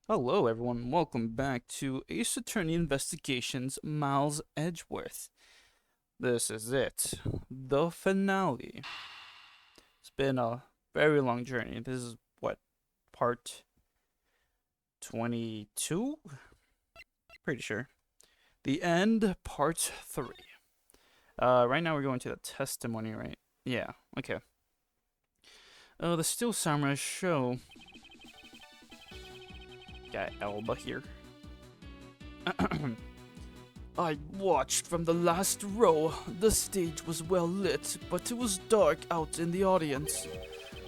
Hello, everyone. Welcome back to Ace Attorney Investigations Miles Edgeworth. This is it, the finale. It's been a very long journey. This is what, part 22? Pretty sure. The end, part 3. Right now we're going to the testimony, right? Yeah, okay. The Steel Samurai show. Got Elba here. I watched from the last row. The stage was well lit, but it was dark out in the audience.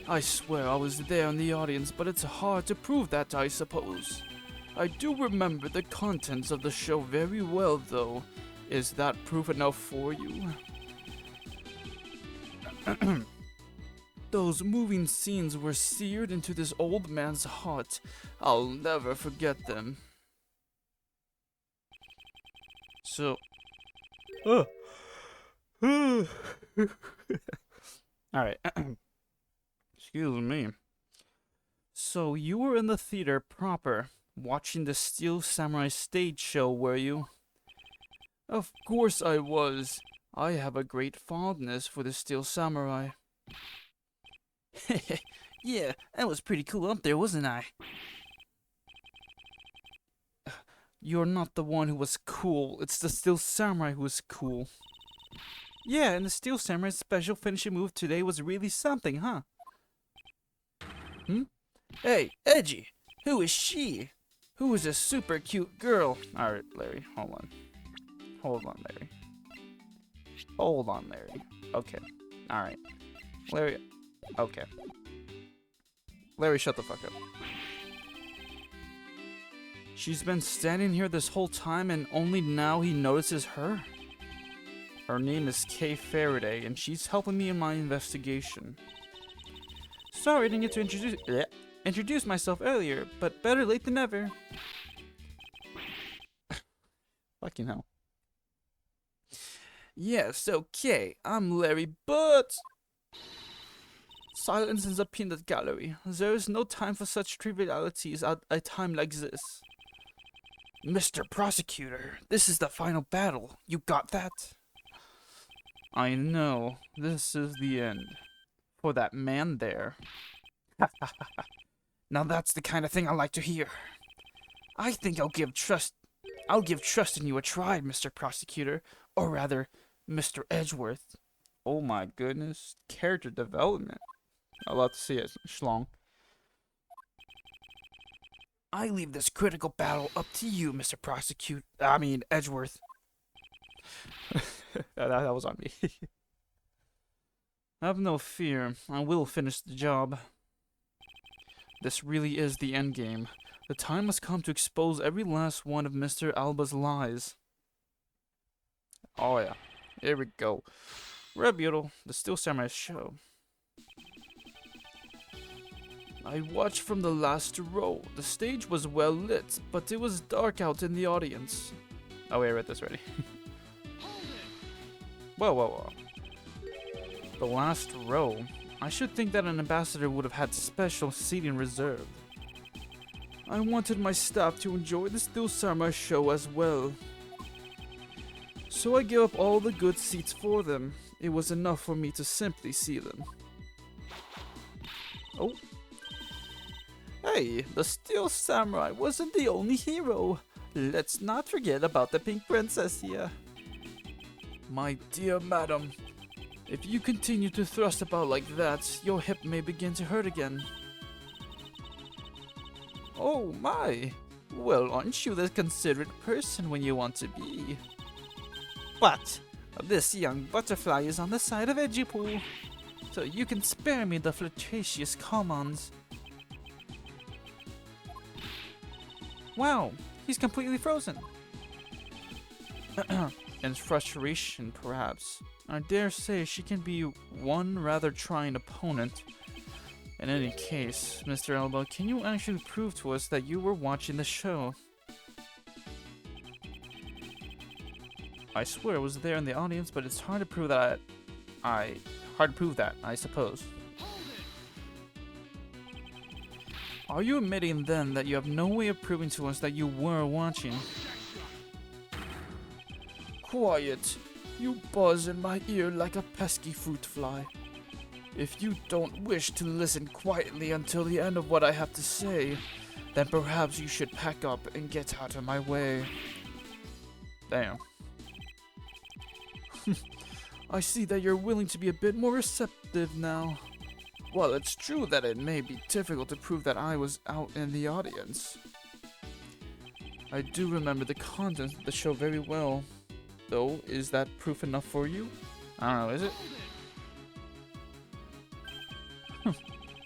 I swear I was there in the audience, but it's hard to prove that, I suppose. I do remember the contents of the show very well, though. Is that proof enough for you? Those moving scenes were seared into this old man's heart. I'll never forget them. So, alright. Excuse me. So, you were in the theater proper, watching the Steel Samurai stage show, were you? Of course I was. I have a great fondness for the Steel Samurai. Yeah, that was pretty cool up there, wasn't I? You're not the one who was cool. It's the Steel Samurai who was cool. Yeah, and the Steel Samurai's special finishing move today was really something, huh? Hey, Edgy! Who is she? Who is a super cute girl? Alright, Larry, hold on. Hold on, Larry. Hold on, Larry. Okay. Alright. Larry, okay. Larry, shut the fuck up. She's been standing here this whole time and only now he notices her? Her name is Kay Faraday and she's helping me in my investigation. Sorry I didn't get to introduce myself earlier, but better late than never. Fucking hell. Yes, okay, I'm Larry, but... Silence is a peanut gallery. There is no time for such trivialities at a time like this. Mr. Prosecutor, this is the final battle. You got that? I know. This is the end. For that man there. Now that's the kind of thing I like to hear. I think I'll give trust in you a try, Mr. Prosecutor. Or rather, Mr. Edgeworth. Oh my goodness. Character development. I'd love to see it, Schlong. I leave this critical battle up to you, Mr. Edgeworth. that was on me. Have no fear, I will finish the job. This really is the endgame. The time has come to expose every last one of Mr. Alba's lies. Oh yeah, here we go. Rebuttal, the Steel Samurai show. I watched from the last row. The stage was well lit, but it was dark out in the audience. Oh wait, I read this already. Whoa. The last row? I should think that an ambassador would have had special seating reserved. I wanted my staff to enjoy the Steel Samurai show as well. So I gave up all the good seats for them. It was enough for me to simply see them. Oh. Hey, the Steel Samurai wasn't the only hero. Let's not forget about the Pink Princess here. My dear madam, if you continue to thrust about like that, your hip may begin to hurt again. Oh my! Well, aren't you the considerate person when you want to be? But this young butterfly is on the side of Edgepool, so you can spare me the flirtatious comments. Wow, he's completely frozen. In frustration, perhaps. I dare say she can be one rather trying opponent. In any case, Mr. Elbow, can you actually prove to us that you were watching the show? I swear I was there in the audience, but it's hard to prove that. I suppose. Are you admitting then that you have no way of proving to us that you were watching? Quiet! You buzz in my ear like a pesky fruit fly. If you don't wish to listen quietly until the end of what I have to say, then perhaps you should pack up and get out of my way. Damn. I see that you're willing to be a bit more receptive now. Well, it's true that it may be difficult to prove that I was out in the audience. I do remember the content of the show very well. Though, is that proof enough for you? I don't know, is it?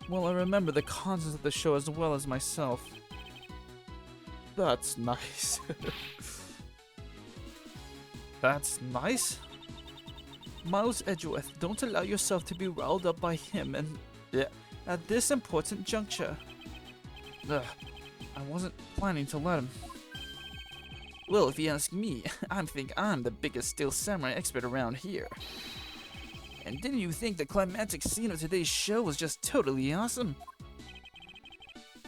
Well, I remember the content of the show as well as myself. That's nice. That's nice? Miles Edgeworth, don't allow yourself to be riled up by him and at this important juncture. Ugh, I wasn't planning to let him. Well, if you ask me, I think I'm the biggest Steel Samurai expert around here. And didn't you think the climactic scene of today's show was just totally awesome?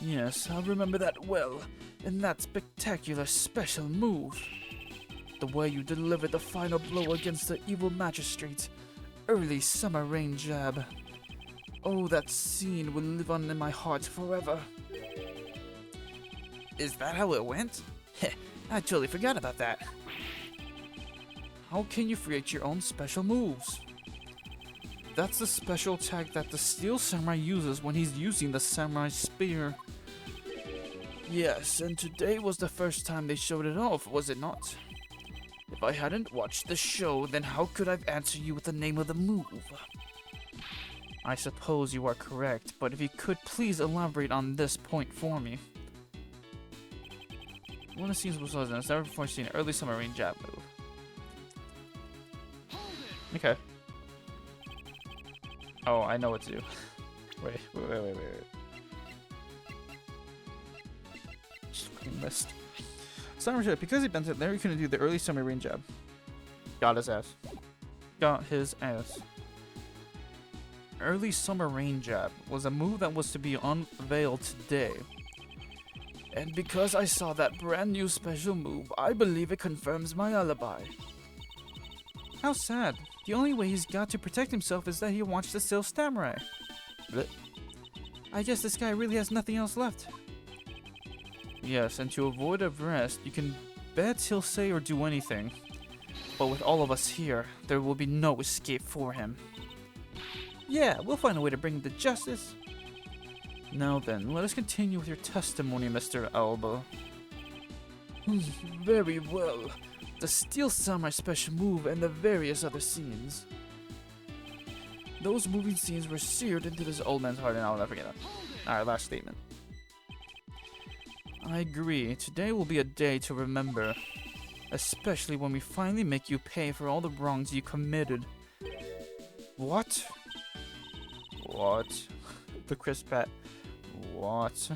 Yes, I remember that well, and that spectacular special move. The way you delivered the final blow against the evil magistrate, early summer rain jab. Oh, that scene will live on in my heart forever. Is that how it went? Heh, I totally forgot about that. How can you create your own special moves? That's the special attack that the Steel Samurai uses when he's using the Samurai Spear. Yes, and today was the first time they showed it off, was it not? If I hadn't watched the show, then how could I answer you with the name of the move? I suppose you are correct, but if you could please elaborate on this point for me. One of the scenes was never before seen an early summer rain jab move. Okay. Oh, I know what to do. Wait. Just fucking missed. Summer jab, because he bent it there, he couldn't do the early summer rain jab. Got his ass. Got his ass. Early summer rain jab was a move that was to be unveiled today. And because I saw that brand new special move, I believe it confirms my alibi. How sad. The only way he's got to protect himself is that he watched the Steel Samurai. Blech. I guess this guy really has nothing else left. Yes, and to avoid arrest, you can bet he'll say or do anything. But with all of us here, there will be no escape for him. Yeah, we'll find a way to bring him to justice. Now then, let us continue with your testimony, Mr. Alba. Very well. The Steel Samurai special move and the various other scenes. Those moving scenes were seared into this old man's heart, and I'll never forget that. Alright, last statement. I agree. Today will be a day to remember. Especially when we finally make you pay for all the wrongs you committed. What? What? The crisp pat. What?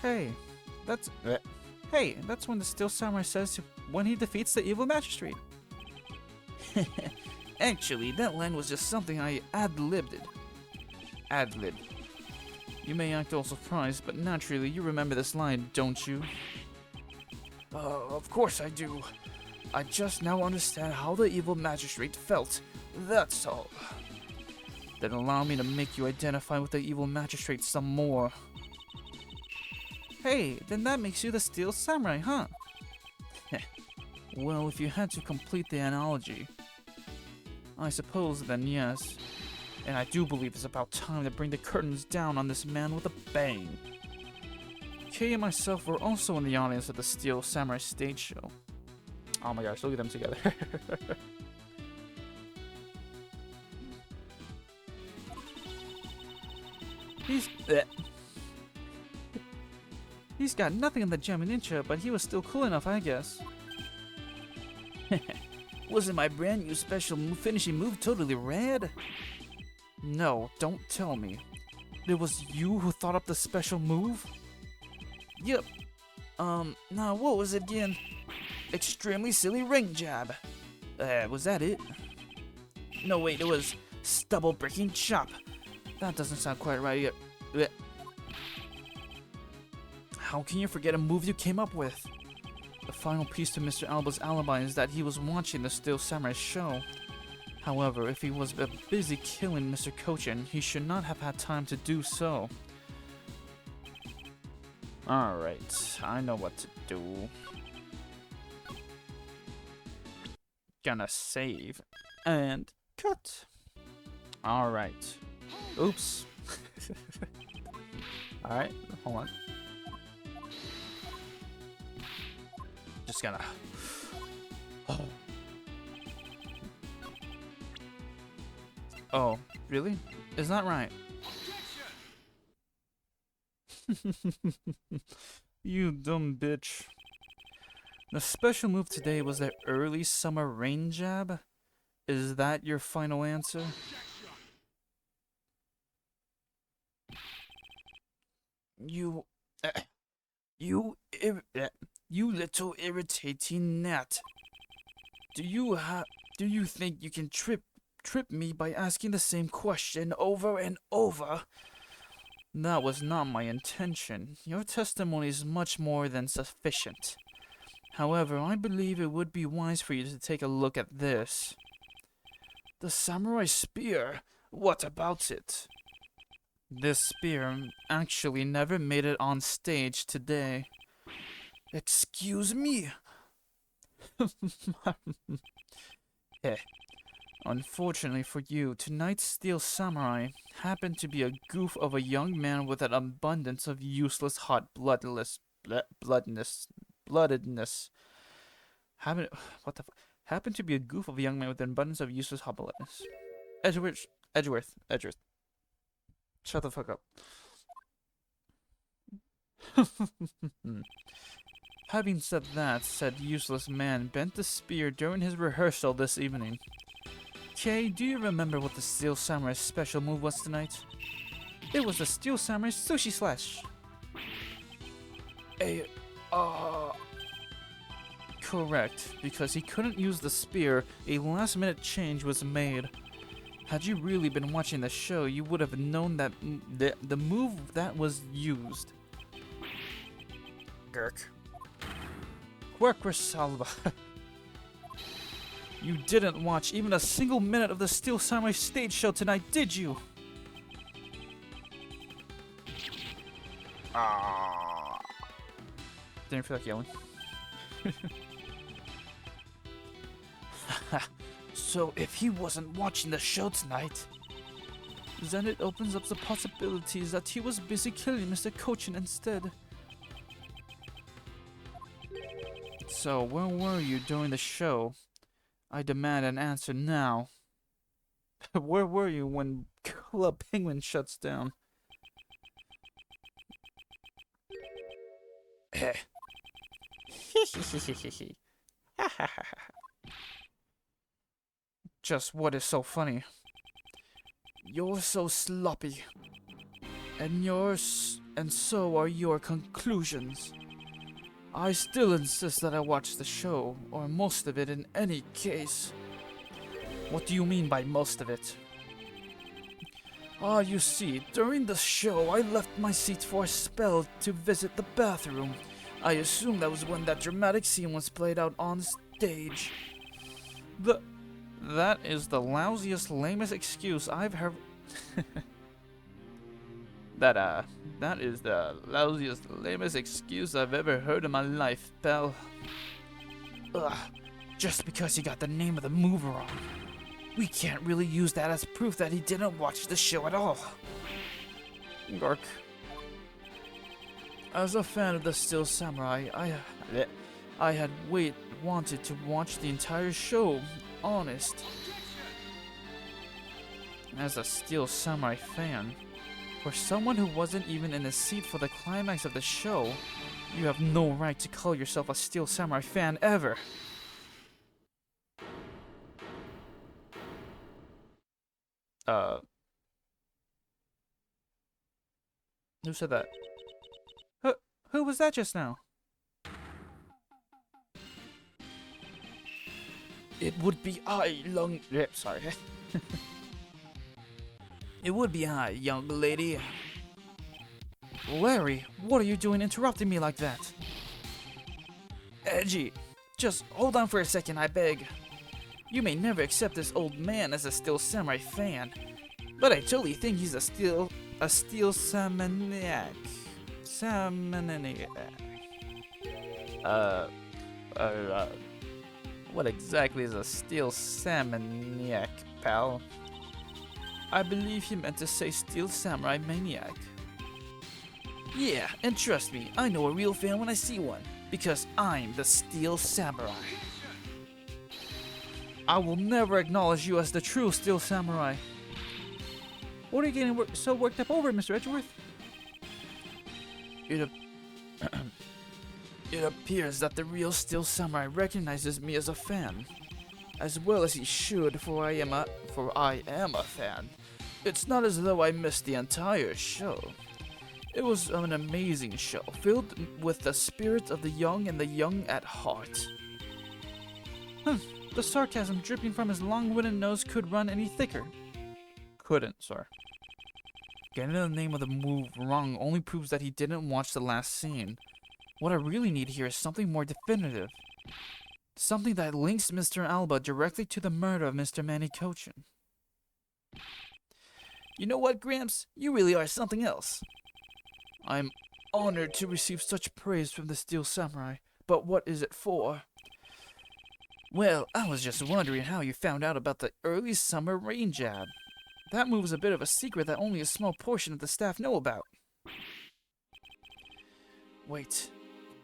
Hey, that's when the Steel Samurai says when he defeats the evil magistrate. Actually, that line was just something I ad-libbed. Ad-lib. You may act all surprised, but naturally you remember this line, don't you? Of course I do. I just now understand how the evil magistrate felt. That's all. Then allow me to make you identify with the evil magistrate some more. Hey, then that makes you the Steel Samurai, huh? Well, if you had to complete the analogy, I suppose then yes. And I do believe it's about time to bring the curtains down on this man with a bang. Kay and myself were also in the audience at the Steel Samurai stage show. Oh my gosh, look at them together. He's got nothing in the Gem Ninja, but he was still cool enough, I guess. Wasn't my brand new special finishing move totally rad? No, don't tell me. It was you who thought up the special move? Yep. Now what was it again? Extremely silly ring jab. Was that it? No, wait, it was stubble breaking chop. That doesn't sound quite right yet. How can you forget a move you came up with? The final piece to Mr. Alba's alibi is that he was watching the Steel Samurai show. However, if he was busy killing Mr. Kochin, he should not have had time to do so. Alright, I know what to do. Gonna save and cut. Alright. Oops. Alright, hold on. Just gonna. Oh, really? Is that right? You dumb bitch. The special move today was the early summer rain jab? Is that your final answer? You little irritating gnat. Do you think you can trip me by asking the same question over and over? That was not my intention. Your testimony is much more than sufficient. However, I believe it would be wise for you to take a look at this. The samurai spear? What about it? This spear actually never made it on stage today. Excuse me? Unfortunately for you, tonight's Steel Samurai happened to be a goof of a young man with an abundance of useless hot bloodedness. Happened to be a goof of a young man with an abundance of useless hot bloodedness. Edgeworth. Shut the fuck up. Having said that, said useless man bent the spear during his rehearsal this evening. Kay, do you remember what the Steel Samurai's special move was tonight? It was the Steel Samurai Sushi Slash. Correct, because he couldn't use the spear, a last-minute change was made. Had you really been watching the show, you would have known that the move that was used. Gurk. Salva. You didn't watch even a single minute of the Steel Samurai stage show tonight, did you? Didn't feel like yelling. So if he wasn't watching the show tonight, then it opens up the possibilities that he was busy killing Mr. Kochin instead. So where were you during the show? I demand an answer now. Where were you when Club Penguin shuts down? Just what is so funny? You're so sloppy. And so are your conclusions. I still insist that I watch the show, or most of it in any case. What do you mean by most of it? You see, during the show I left my seat for a spell to visit the bathroom. I assume that was when that dramatic scene was played out on stage. That is the lousiest, lamest excuse I've heard. That is the lousiest, lamest excuse I've ever heard in my life, pal. Ugh, just because he got the name of the move wrong. We can't really use that as proof that he didn't watch the show at all. Gark. As a fan of the Steel Samurai, I had wanted to watch the entire show, honest. As a Steel Samurai fan, for someone who wasn't even in the seat for the climax of the show, you have no right to call yourself a Steel Samurai fan ever. Who said that? Who was that just now? It would be I, sorry. It would be I, young lady. Larry, what are you doing interrupting me like that? Edgy, just hold on for a second, I beg. You may never accept this old man as a Steel Samurai fan, but I totally think he's a Steel Samaniac. What exactly is a Steel Samaniac, pal? I believe he meant to say Steel Samurai Maniac. Yeah, and trust me, I know a real fan when I see one, because I'm the Steel Samurai. I will never acknowledge you as the true Steel Samurai. What are you getting so worked up over, Mr. Edgeworth? It appears that the real Steel Samurai recognizes me as a fan, as well as he should, for I am a fan. It's not as though I missed the entire show. It was an amazing show, filled with the spirit of the young and the young at heart. The sarcasm dripping from his long wooden nose could run any thicker. Couldn't, sir. Getting the name of the move wrong only proves that he didn't watch the last scene. What I really need here is something more definitive. Something that links Mr. Alba directly to the murder of Mr. Manny Cochin. You know what, Gramps? You really are something else. I'm honored to receive such praise from the Steel Samurai, but what is it for? Well, I was just wondering how you found out about the early summer rain jab. That move is a bit of a secret that only a small portion of the staff know about. Wait,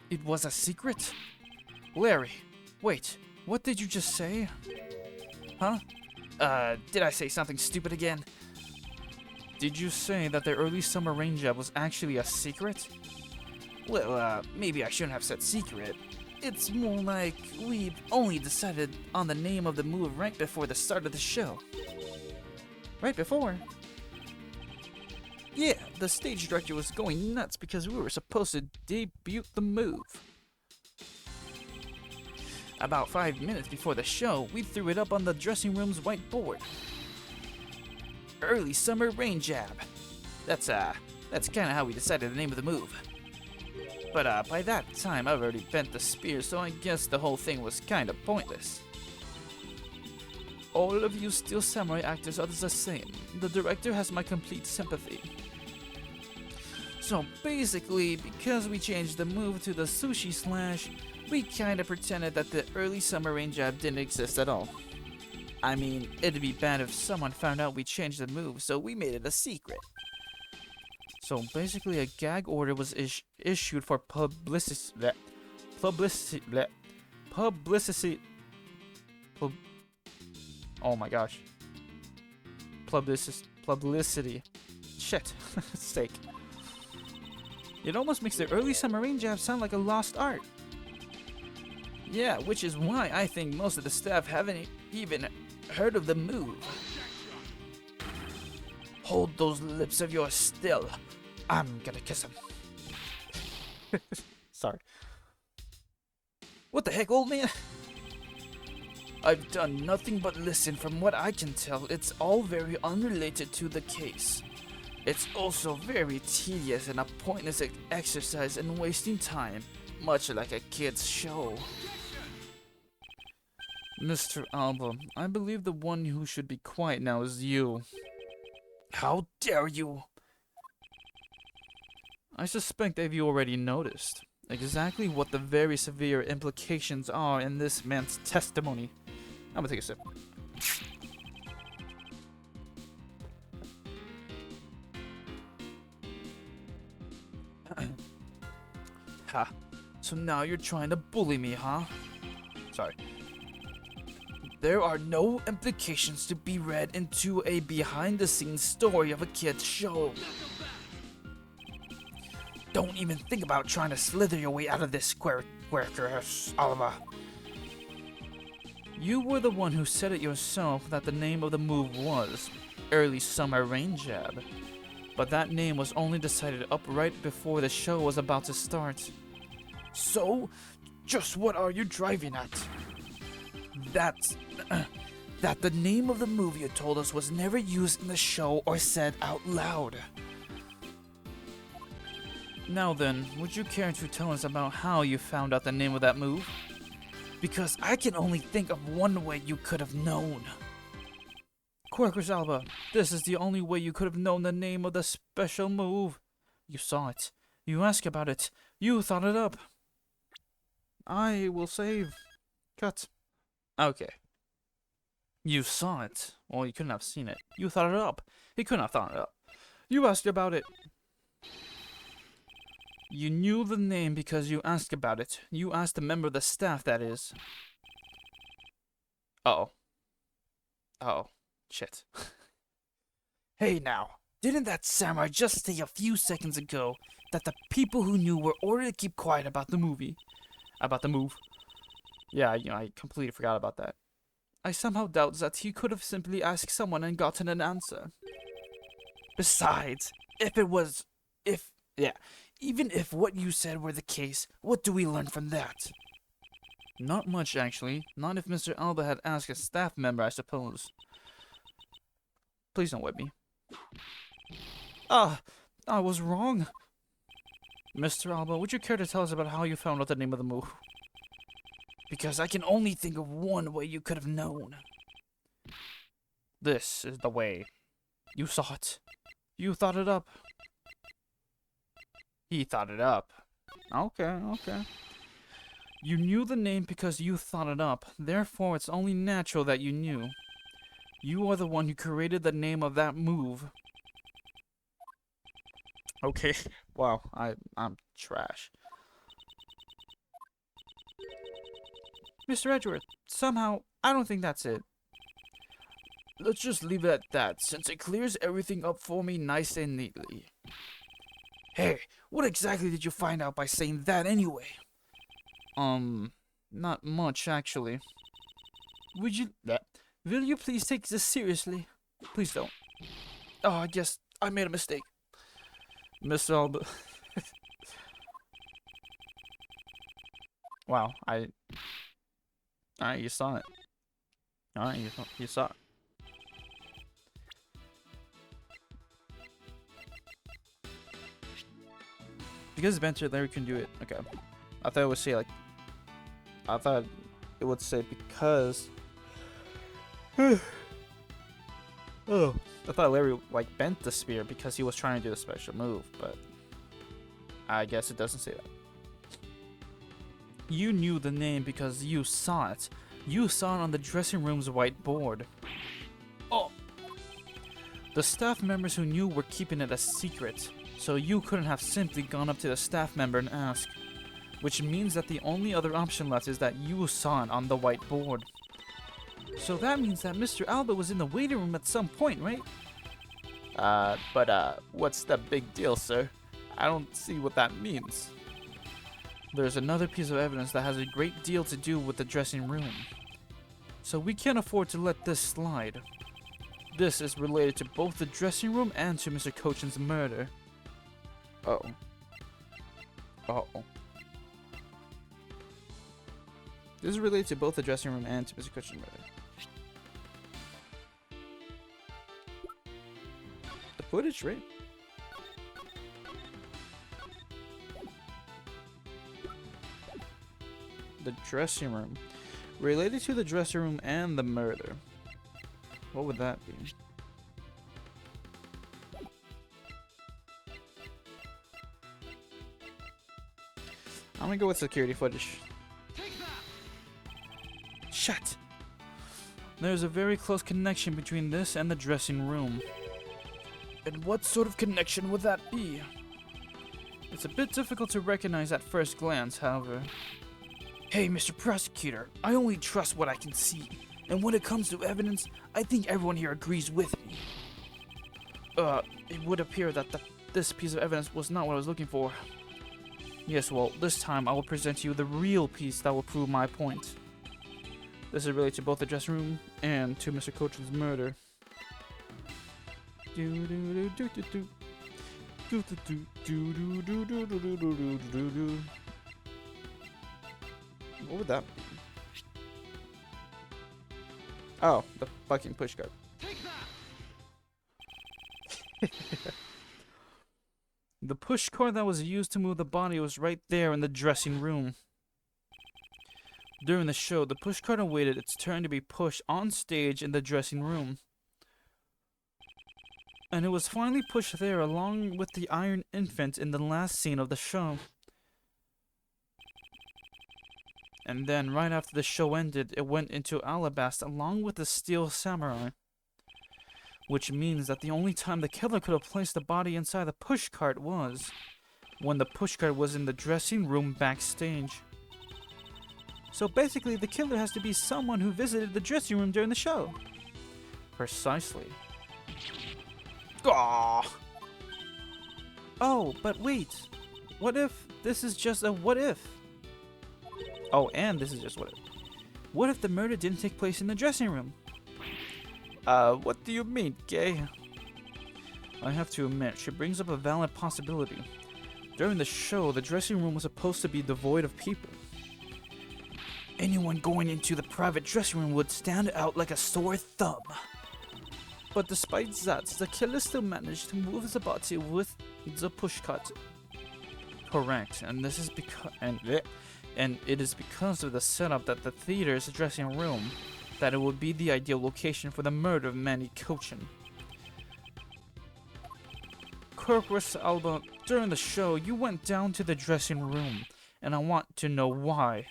it was a secret? Larry, wait, what did you just say? Huh? Did I say something stupid again? Did you say that the early summer rain jab was actually a secret? Well, maybe I shouldn't have said secret. It's more like we only decided on the name of the move right before the start of the show. Right before? Yeah, the stage director was going nuts because we were supposed to debut the move. About 5 minutes before the show, we threw it up on the dressing room's whiteboard. Early summer rain jab. That's kinda how we decided the name of the move. But by that time I've already bent the spear, so I guess the whole thing was kinda pointless. All of you Steel Samurai actors are the same. The director has my complete sympathy. So basically, because we changed the move to the sushi slash, we kinda pretended that the early summer rain jab didn't exist at all. I mean, it'd be bad if someone found out we changed the move, so we made it a secret. So basically, a gag order was issued for publicity. Oh my gosh. Publicity. Shit. Sake. It almost makes the early summer rain jab sound like a lost art. Yeah, which is why I think most of the staff haven't even heard of the move. Hold those lips of yours still. I'm gonna kiss him. Sorry. What the heck, old man? I've done nothing but listen. From what I can tell, it's all very unrelated to the case. It's also very tedious and a pointless exercise and wasting time, much like a kid's show. Mr. Alba, I believe the one who should be quiet now is you. How dare you? I suspect that you already noticed exactly what the very severe implications are in this man's testimony. I'm gonna take a sip. Ha. So now you're trying to bully me, huh? Sorry. There are no implications to be read into a behind-the-scenes story of a kid's show. Don't even think about trying to slither your way out of this square, Oliver. You were the one who said it yourself that the name of the move was Early Summer Rain Jab. But that name was only decided up right before the show was about to start. So, just what are you driving at? That the name of the move you told us was never used in the show or said out loud. Now then, would you care to tell us about how you found out the name of that move? Because I can only think of one way you could have known. Quirkus Alba, this is the only way you could have known the name of the special move. You saw it. You asked about it. You thought it up. I will save. Cut. Okay. You saw it. Well, you couldn't have seen it. You thought it up. He couldn't have thought it up. You asked about it. You knew the name because you asked about it. You asked a member of the staff, that is. Uh-oh. Uh-oh. Shit. Hey now, didn't that samurai just say a few seconds ago that the people who knew were ordered to keep quiet about the movie? About the move? Yeah, I completely forgot about that. I somehow doubt that he could have simply asked someone and gotten an answer. Besides, even if what you said were the case, what do we learn from that? Not much, actually. Not if Mr. Alba had asked a staff member, I suppose. Please don't whip me. Ah, I was wrong. Mr. Alba, would you care to tell us about how you found out the name of the move? Because I can only think of one way you could have known. This is the way. You saw it. You thought it up. He thought it up. Okay. You knew the name because you thought it up. Therefore, it's only natural that you knew. You are the one who created the name of that move. Okay. Wow, I'm trash. Mr. Edgeworth, somehow, I don't think that's it. Let's just leave it at that, since it clears everything up for me nice and neatly. Hey, what exactly did you find out by saying that anyway? Not much, actually. Will you please take this seriously? Please don't. Oh, I guess I made a mistake. Mr. Alba. Wow, Alright, you saw it. Alright, you saw it. Because Adventure Larry can do it. Okay. I thought it would say like I thought it would say because oh. I thought Larry like bent the spear because he was trying to do a special move, but I guess it doesn't say that. You knew the name because you saw it. You saw it on the dressing room's whiteboard. Oh. The staff members who knew were keeping it a secret, so you couldn't have simply gone up to the staff member and asked. Which means that the only other option left is that you saw it on the whiteboard. So that means that Mr. Alba was in the waiting room at some point, right? But what's the big deal, sir? I don't see what that means. There's another piece of evidence that has a great deal to do with the dressing room. So we can't afford to let this slide. This is related to both the dressing room and to Mr. Cochin's murder. Uh-oh. Uh-oh. This is related to both the dressing room and to Mr. Cochin's murder. The footage, right? The dressing room. Related to the dressing room and the murder. What would that be? I'm gonna go with security footage. Shut! There's a very close connection between this and the dressing room. And what sort of connection would that be? It's a bit difficult to recognize at first glance, however. Hey, Mr. Prosecutor, I only trust what I can see. And when it comes to evidence, I think everyone here agrees with me. It would appear that this piece of evidence was not what I was looking for. Yes, well, this time I will present to you the real piece that will prove my point. This is related to both the dressing room and to Mr. Cochin's murder. What would that be? Oh, the fucking pushcart. The push cart that was used to move the body was right there in the dressing room. During the show, the push cart awaited its turn to be pushed on stage in the dressing room. And it was finally pushed there along with the Iron Infant in the last scene of the show. And then, right after the show ended, it went into Ablaze along with the Steel Samurai. Which means that the only time the killer could have placed the body inside the pushcart was when the pushcart was in the dressing room backstage. So basically, the killer has to be someone who visited the dressing room during the show. Precisely. Aww. Oh, but wait. What if this is just a what if? Oh, and this is just what if. What if the murder didn't take place in the dressing room? What do you mean, Gay? I have to admit, she brings up a valid possibility. During the show, the dressing room was supposed to be devoid of people. Anyone going into the private dressing room would stand out like a sore thumb. But despite that, the killer still managed to move the body with the pushcart. Correct, and this is because and it is because of the setup that the theater's dressing room that it would be the ideal location for the murder of Manny Cochin. Kirkworth Alba, during the show, you went down to the dressing room, and I want to know why.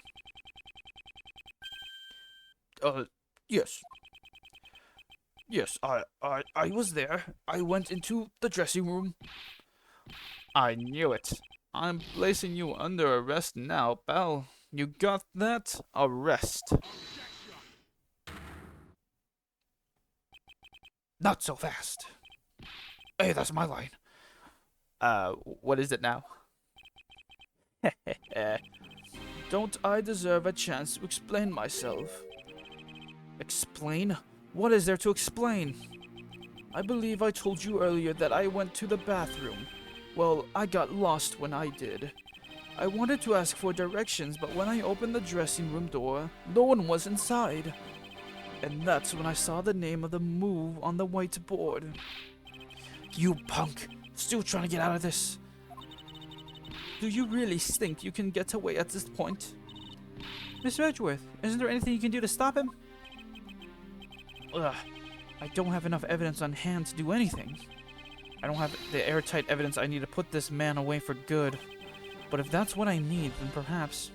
Yes. Yes, I was there. I went into the dressing room. I knew it. I'm placing you under arrest now, pal. You got that? Arrest. Not so fast. Hey, that's my line. What is it now? Don't I deserve a chance to explain myself? Explain? What is there to explain? I believe I told you earlier that I went to the bathroom. Well, I got lost when I did. I wanted to ask for directions, but when I opened the dressing room door, no one was inside. And that's when I saw the name of the move on the whiteboard. You punk! Still trying to get out of this? Do you really think you can get away at this point? Mr. Edgeworth, isn't there anything you can do to stop him? Ugh, I don't have enough evidence on hand to do anything. I don't have the airtight evidence I need to put this man away for good. But if that's what I need, then perhaps...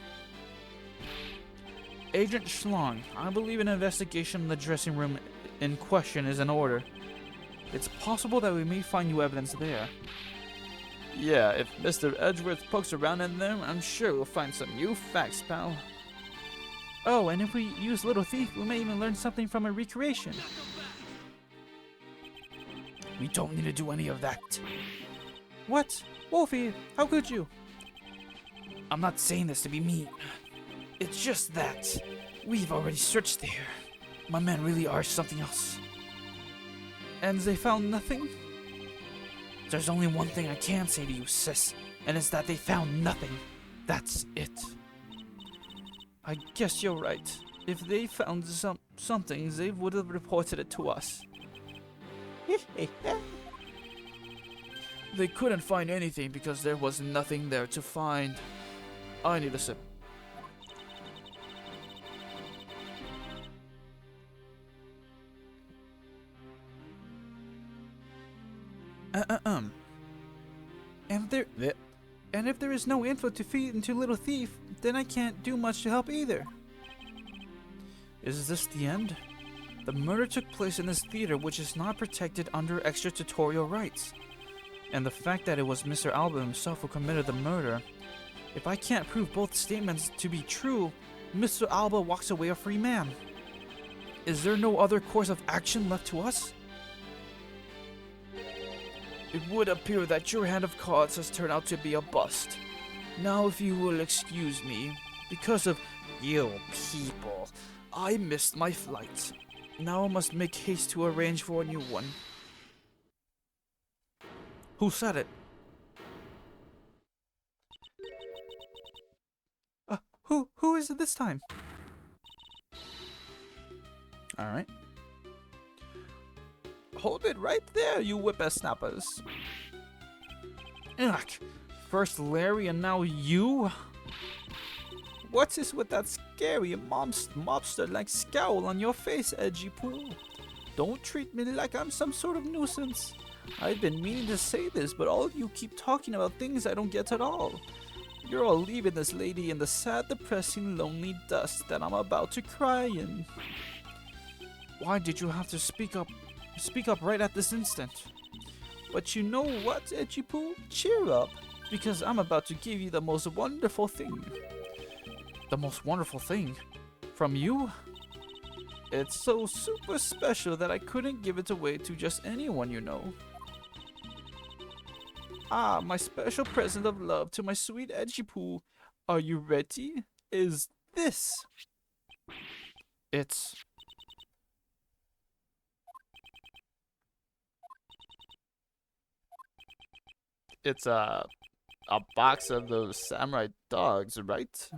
Agent Schlong, I believe an investigation in the dressing room in question is in order. It's possible that we may find new evidence there. Yeah, if Mr. Edgeworth pokes around in there, I'm sure we'll find some new facts, pal. Oh, and if we use Little Thief, we may even learn something from a recreation. We don't need to do any of that. What? Wolfie, how could you? I'm not saying this to be mean. It's just that we've already searched there. My men really are something else. And they found nothing? There's only one thing I can say to you, sis, and it's that they found nothing. That's it. I guess you're right. If they found something, they would have reported it to us. They couldn't find anything because there was nothing there to find. I need a sip. And if there is no info to feed into Little Thief, then I can't do much to help either. Is this the end? The murder took place in this theater, which is not protected under extraterritorial rights. And the fact that it was Mr. Alba himself who committed the murder. If I can't prove both statements to be true, Mr. Alba walks away a free man. Is there no other course of action left to us? It would appear that your hand of cards has turned out to be a bust. Now if you will excuse me, because of you people, I missed my flight. Now I must make haste to arrange for a new one. Who said it? Who is it this time? Alright. Hold it right there, you whippersnappers. Ugh. First Larry and now you? What is with that scary mobster-like scowl on your face, Edgy Poo? Don't treat me like I'm some sort of nuisance. I've been meaning to say this, but all of you keep talking about things I don't get at all. You're all leaving this lady in the sad, depressing, lonely dust that I'm about to cry in. Why did you have to speak up? Speak up right at this instant. But you know what, Edgy Poo? Cheer up, because I'm about to give you the most wonderful thing. The most wonderful thing? From you? It's so super special that I couldn't give it away to just anyone you know. Ah, my special present of love to my sweet Edgy Poo. Are you ready? Is this? It's a box of those samurai dogs, right?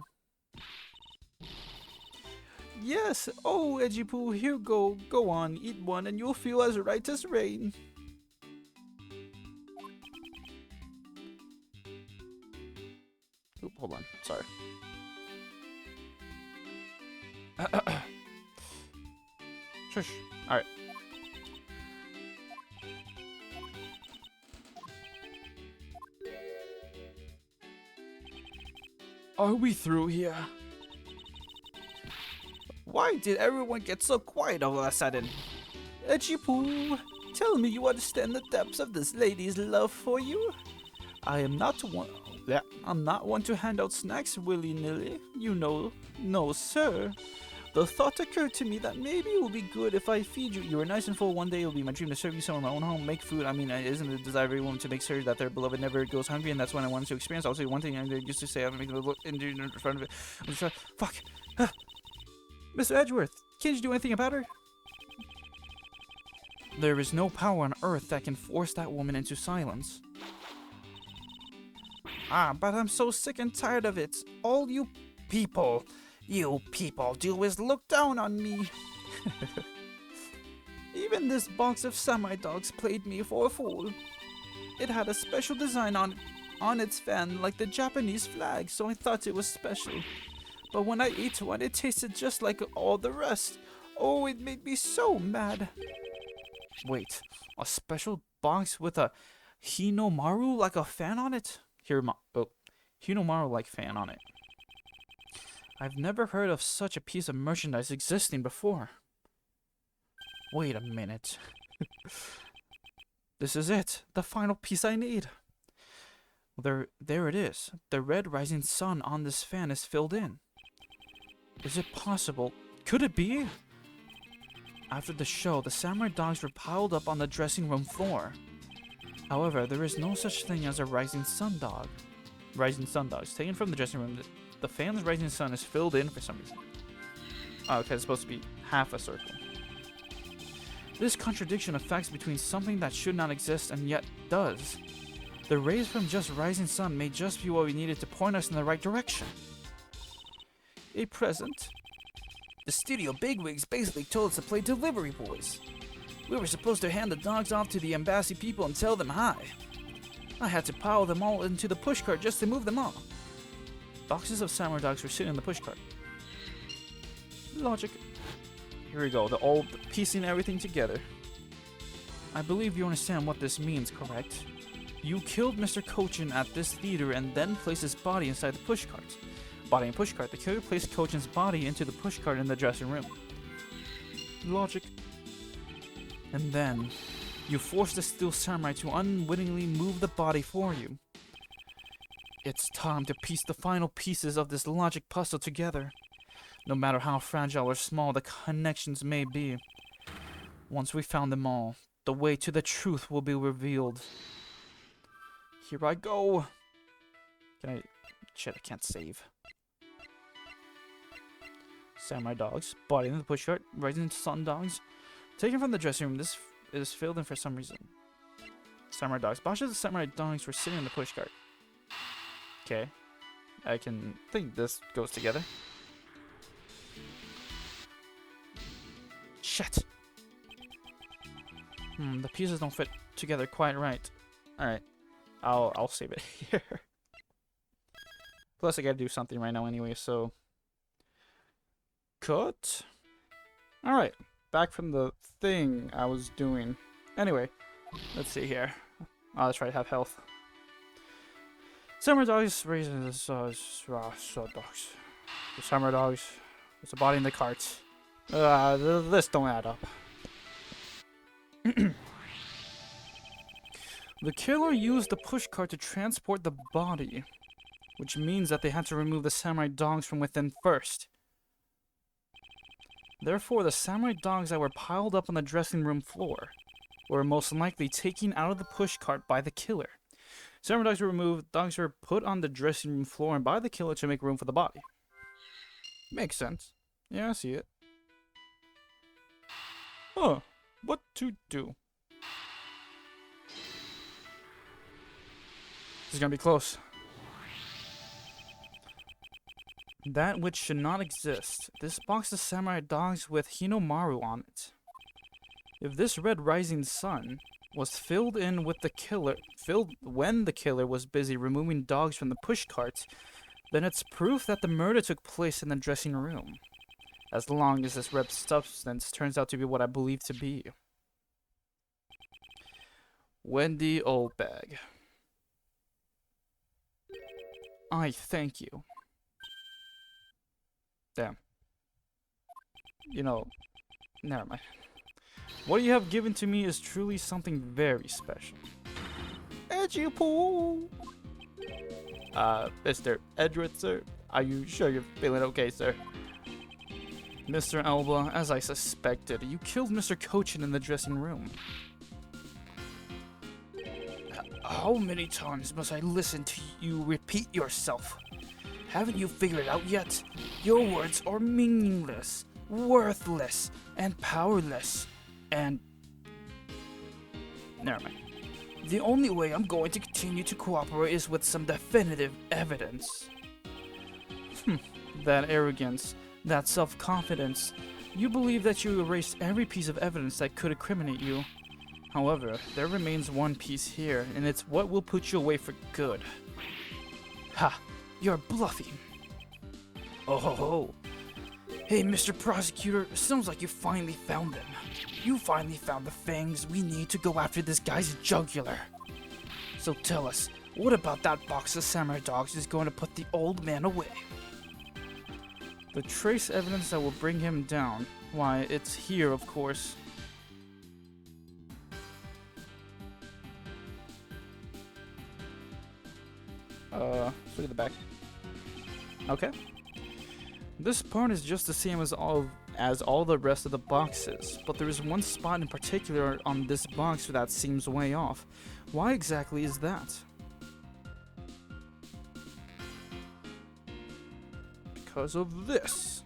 Yes. Oh, Edgy Poo, here go. Go on, eat one, and you'll feel as right as rain. Oop, hold on. Sorry. Shush. Alright. Are we through here? Why did everyone get so quiet all of a sudden? Edgy Poo, tell me you understand the depths of this lady's love for you? I'm not one to hand out snacks willy-nilly, you know. No, sir. The thought occurred to me that maybe it would be good if I feed you. You are nice and full. One day it will be my dream to serve you some in my own home, make food. I mean, isn't it the desire of every woman to make sure that their beloved never goes hungry? And that's what I wanted to experience. I'll say one thing I used to say. I'm making a look in front of it. I'm just trying. Fuck. Mr. Edgeworth, can't you do anything about her? There is no power on earth that can force that woman into silence. Ah, but I'm so sick and tired of it. All you people do is look down on me. Even this box of samurai dogs played me for a fool. It had a special design on its fan like the Japanese flag, so I thought it was special. But when I ate one, it tasted just like all the rest. Oh, it made me so mad. Wait, a special box with a Hinomaru like a fan on it? Hinomaru like fan on it. I've never heard of such a piece of merchandise existing before. Wait a minute. This is it, the final piece I need. There it is. The red rising sun on this fan is filled in. Is it possible? Could it be? After the show, the samurai dogs were piled up on the dressing room floor. However, there is no such thing as a rising sun dog. Rising sun dogs taken from the dressing room. The fan's rising sun is filled in for some reason. Oh, okay, it's supposed to be half a circle. This contradiction of facts between something that should not exist and yet does. The rays from just rising sun may just be what we needed to point us in the right direction. A present? The studio bigwigs basically told us to play delivery boys. We were supposed to hand the dogs off to the embassy people and tell them hi. I had to pile them all into the pushcart just to move them all. Boxes of samurai dogs were sitting in the pushcart. Logic. Here we go, the old piecing everything together. I believe you understand what this means, correct? You killed Mr. Cochin at this theater and then placed his body inside the pushcart. Body and pushcart. The killer placed Cochin's body into the pushcart in the dressing room. Logic. And then, you forced the steel samurai to unwittingly move the body for you. It's time to piece the final pieces of this logic puzzle together. No matter how fragile or small the connections may be. Once we found them all, the way to the truth will be revealed. Here I go. Can I... Shit, I can't save. Samurai dogs. Body in the pushcart. Rising sun dogs. Taken from the dressing room. This is filled in for some reason. Samurai dogs. Boxes of samurai dogs were sitting in the pushcart. Okay. I can think this goes together. Shit. The pieces don't fit together quite right. Alright. I'll save it here. Plus, I gotta do something right now anyway, so... Cut. Alright, back from the thing I was doing. Anyway, let's see here. Oh, that's right, have health. Summer dogs raising the dogs. The summer dogs. There's a body in the cart. This don't add up. The killer used the pushcart to transport the body, which means that they had to remove the samurai dogs from within first. Therefore, the samurai dogs that were piled up on the dressing room floor were most likely taken out of the pushcart by the killer. Samurai dogs were removed, dogs were put on the dressing room floor and by the killer to make room for the body. Makes sense. Yeah, I see it. Huh. What to do? This is gonna be close. That which should not exist. This box of samurai dogs with Hinomaru on it. If this red rising sun was filled in with the killer, filled when the killer was busy removing dogs from the pushcart, then it's proof that the murder took place in the dressing room. As long as this red substance turns out to be what I believe to be. Wendy Oldbag. I thank you. Damn. You know, never mind. What you have given to me is truly something very special. Edgeworth. Mr. Edgeworth, sir. Are you sure you're feeling okay, sir? Mr. Elba, as I suspected, you killed Mr. Cochin in the dressing room. How many times must I listen to you repeat yourself? Haven't you figured it out yet? Your words are meaningless, worthless, and powerless, and... Never mind. The only way I'm going to continue to cooperate is with some definitive evidence. That arrogance, that self-confidence. You believe that you erased every piece of evidence that could incriminate you. However, there remains one piece here, and it's what will put you away for good. Ha! You're bluffing. Oh ho ho. Hey, Mr. Prosecutor, sounds like you finally found them. You finally found the fangs we need to go after this guy's jugular. So tell us, what about that box of samurai dogs is going to put the old man away? The trace evidence that will bring him down. Why, it's here, of course. Let's look at the back. Okay. This part is just the same as all the rest of the boxes, but there is one spot in particular on this box that seems way off. Why exactly is that? Because of this.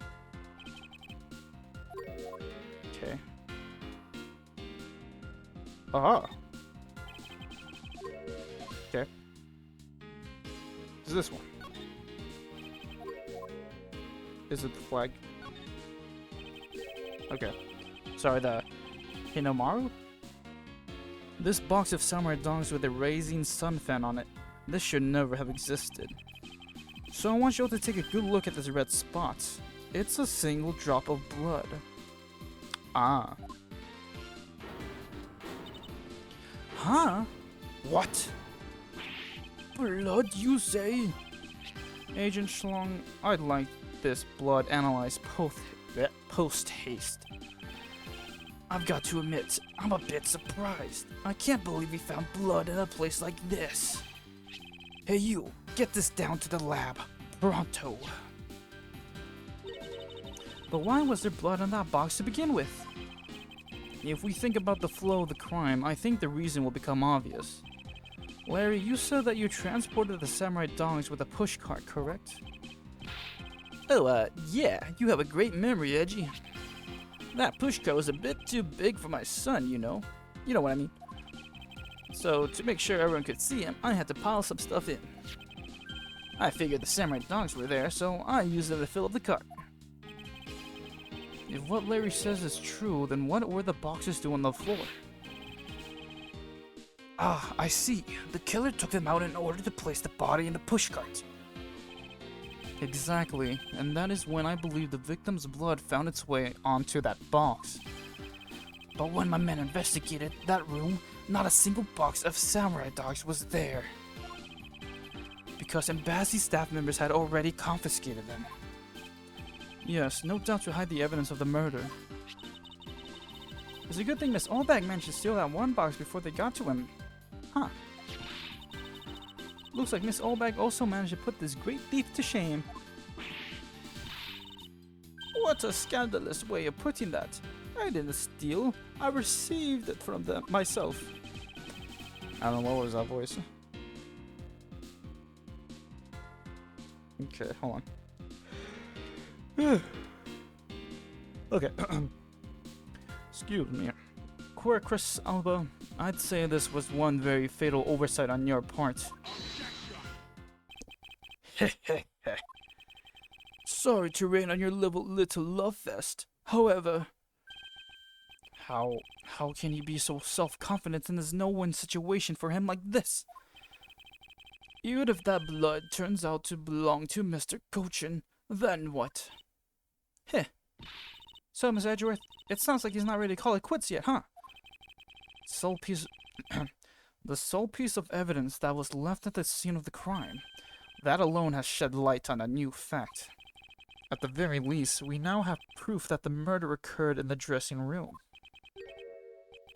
Okay. Ah. Okay. Is this one? Is it the flag? Okay. Sorry, the Hinomaru? This box of samurai dogs with a rising sun fan on it. This should never have existed. So I want you all to take a good look at this red spot. It's a single drop of blood. Ah. Huh? What? Blood, you say? Agent Schlong, I'd like this blood analyzed post-haste. I've got to admit, I'm a bit surprised. I can't believe we found blood in a place like this. Hey you, get this down to the lab. Pronto. But why was there blood in that box to begin with? If we think about the flow of the crime, I think the reason will become obvious. Larry, you said that you transported the samurai dogs with a pushcart, correct? Oh, yeah, you have a great memory, Edgy. That pushcart was a bit too big for my son, you know. You know what I mean. So, to make sure everyone could see him, I had to pile some stuff in. I figured the samurai dogs were there, so I used them to fill up the cart. If what Larry says is true, then what were the boxes doing on the floor? Ah, I see. The killer took them out in order to place the body in the pushcart. Exactly, and that is when I believe the victim's blood found its way onto that box. But when my men investigated that room, not a single box of samurai dogs was there. Because Ablaze staff members had already confiscated them. Yes, no doubt to hide the evidence of the murder. It's a good thing Miss Allbag managed to steal that one box before they got to him. Huh. Looks like Miss Allbag also managed to put this great thief to shame. What a scandalous way of putting that. I didn't steal. I received it from them myself. I don't know, what was that voice? Okay, hold on. Okay. Excuse me. Chris Alba, I'd say this was one very fatal oversight on your part. Sorry to rain on your little love fest. However, how can he be so self-confident in this no-win situation for him like this? Even if that blood turns out to belong to Mr. Cochin, then what? Heh. So, Miss Edgeworth, it sounds like he's not ready to call it quits yet, huh? The sole piece of evidence that was left at the scene of the crime. That alone has shed light on a new fact. At the very least, we now have proof that the murder occurred in the dressing room.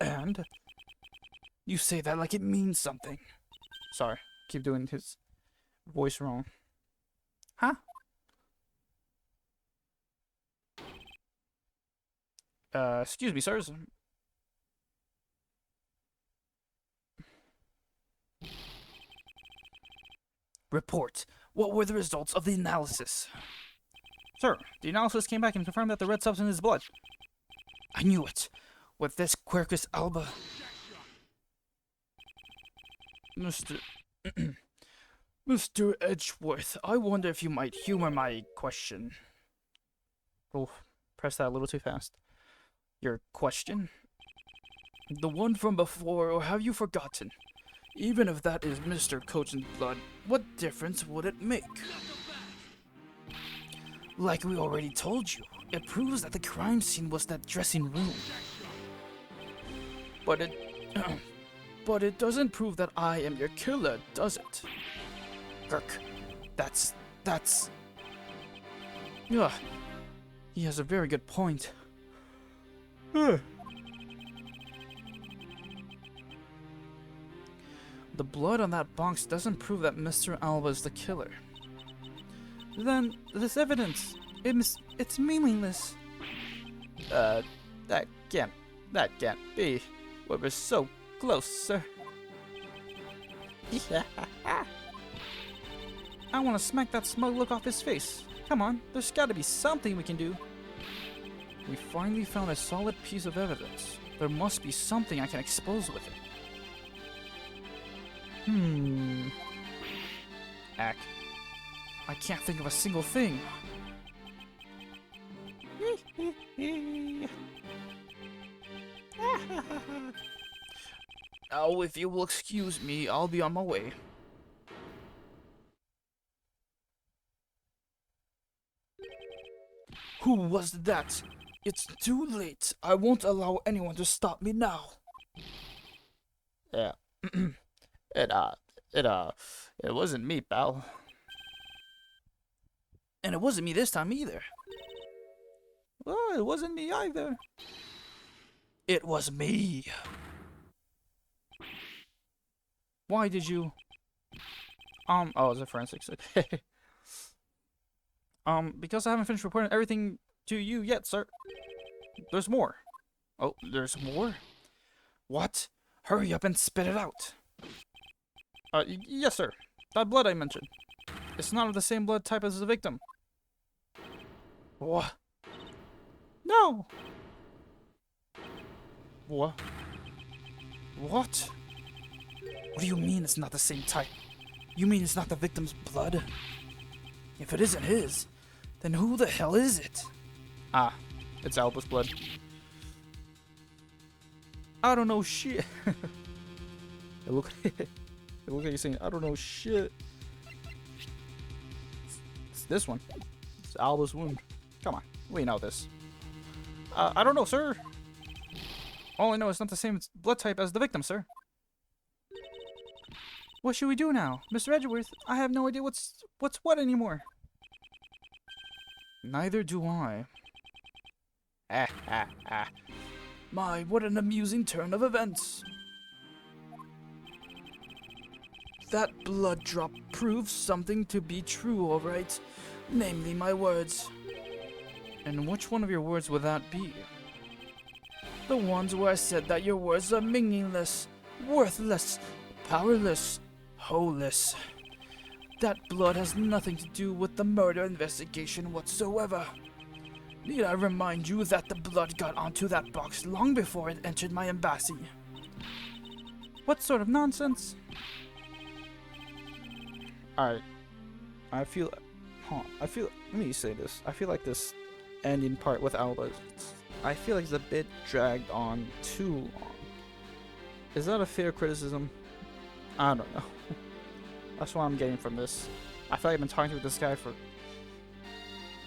And? You say that like it means something. Sorry, keep doing his voice wrong. Huh? Excuse me, sirs. Report. What were the results of the analysis? Sir, the analysis came back and confirmed that the red substance is blood. I knew it. With this Quercus alba... Mr. Edgeworth, I wonder if you might humor my question. Oh, press that a little too fast. Your question? The one from before, or have you forgotten? Even if that is Mr. Cochin's blood, what difference would it make? Like we already told you, it proves that the crime scene was that dressing room. But it doesn't prove that I am your killer, does it? Kirk, that's... Yeah, he has a very good point. The blood on that box doesn't prove that Mr. Alba is the killer. Then, this evidence, it's meaningless. That can't be. We were so close, sir. I want to smack that smug look off his face. Come on, there's gotta be something we can do. We finally found a solid piece of evidence. There must be something I can expose with it. Ack. I can't think of a single thing. Oh, if you will excuse me, I'll be on my way. Who was that? It's too late. I won't allow anyone to stop me now. Yeah. It wasn't me, pal. And it wasn't me this time either. Well, it wasn't me either. It was me. Why did you... Oh, is it forensics? Okay. Because I haven't finished reporting everything to you yet, sir. There's more. Oh, there's more? What? Hurry up and spit it out. Yes, sir. That blood I mentioned. It's not of the same blood type as the victim. What? No. What? What? What do you mean it's not the same type? You mean it's not the victim's blood? If it isn't his, then who the hell is it? Ah, it's Alba's blood. I don't know shit. It look it look like he's saying, I don't know shit. It's this one. It's Alba's wound. Come on, we know this. I don't know, sir. All I know is not the same blood type as the victim, sir. What should we do now? Mr. Edgeworth, I have no idea what's what anymore. Neither do I. My, what an amusing turn of events. That blood drop proves something to be true, alright. Namely, my words. And which one of your words would that be? The ones where I said that your words are meaningless, worthless, powerless, holeless. That blood has nothing to do with the murder investigation whatsoever. Need I remind you that the blood got onto that box long before it entered my embassy? What sort of nonsense? Alright. Let me say this. I feel like this ending part with Alba, I feel like it's a bit dragged on too long. Is that a fair criticism? I don't know. That's what I'm getting from this. I feel like I've been talking to this guy for,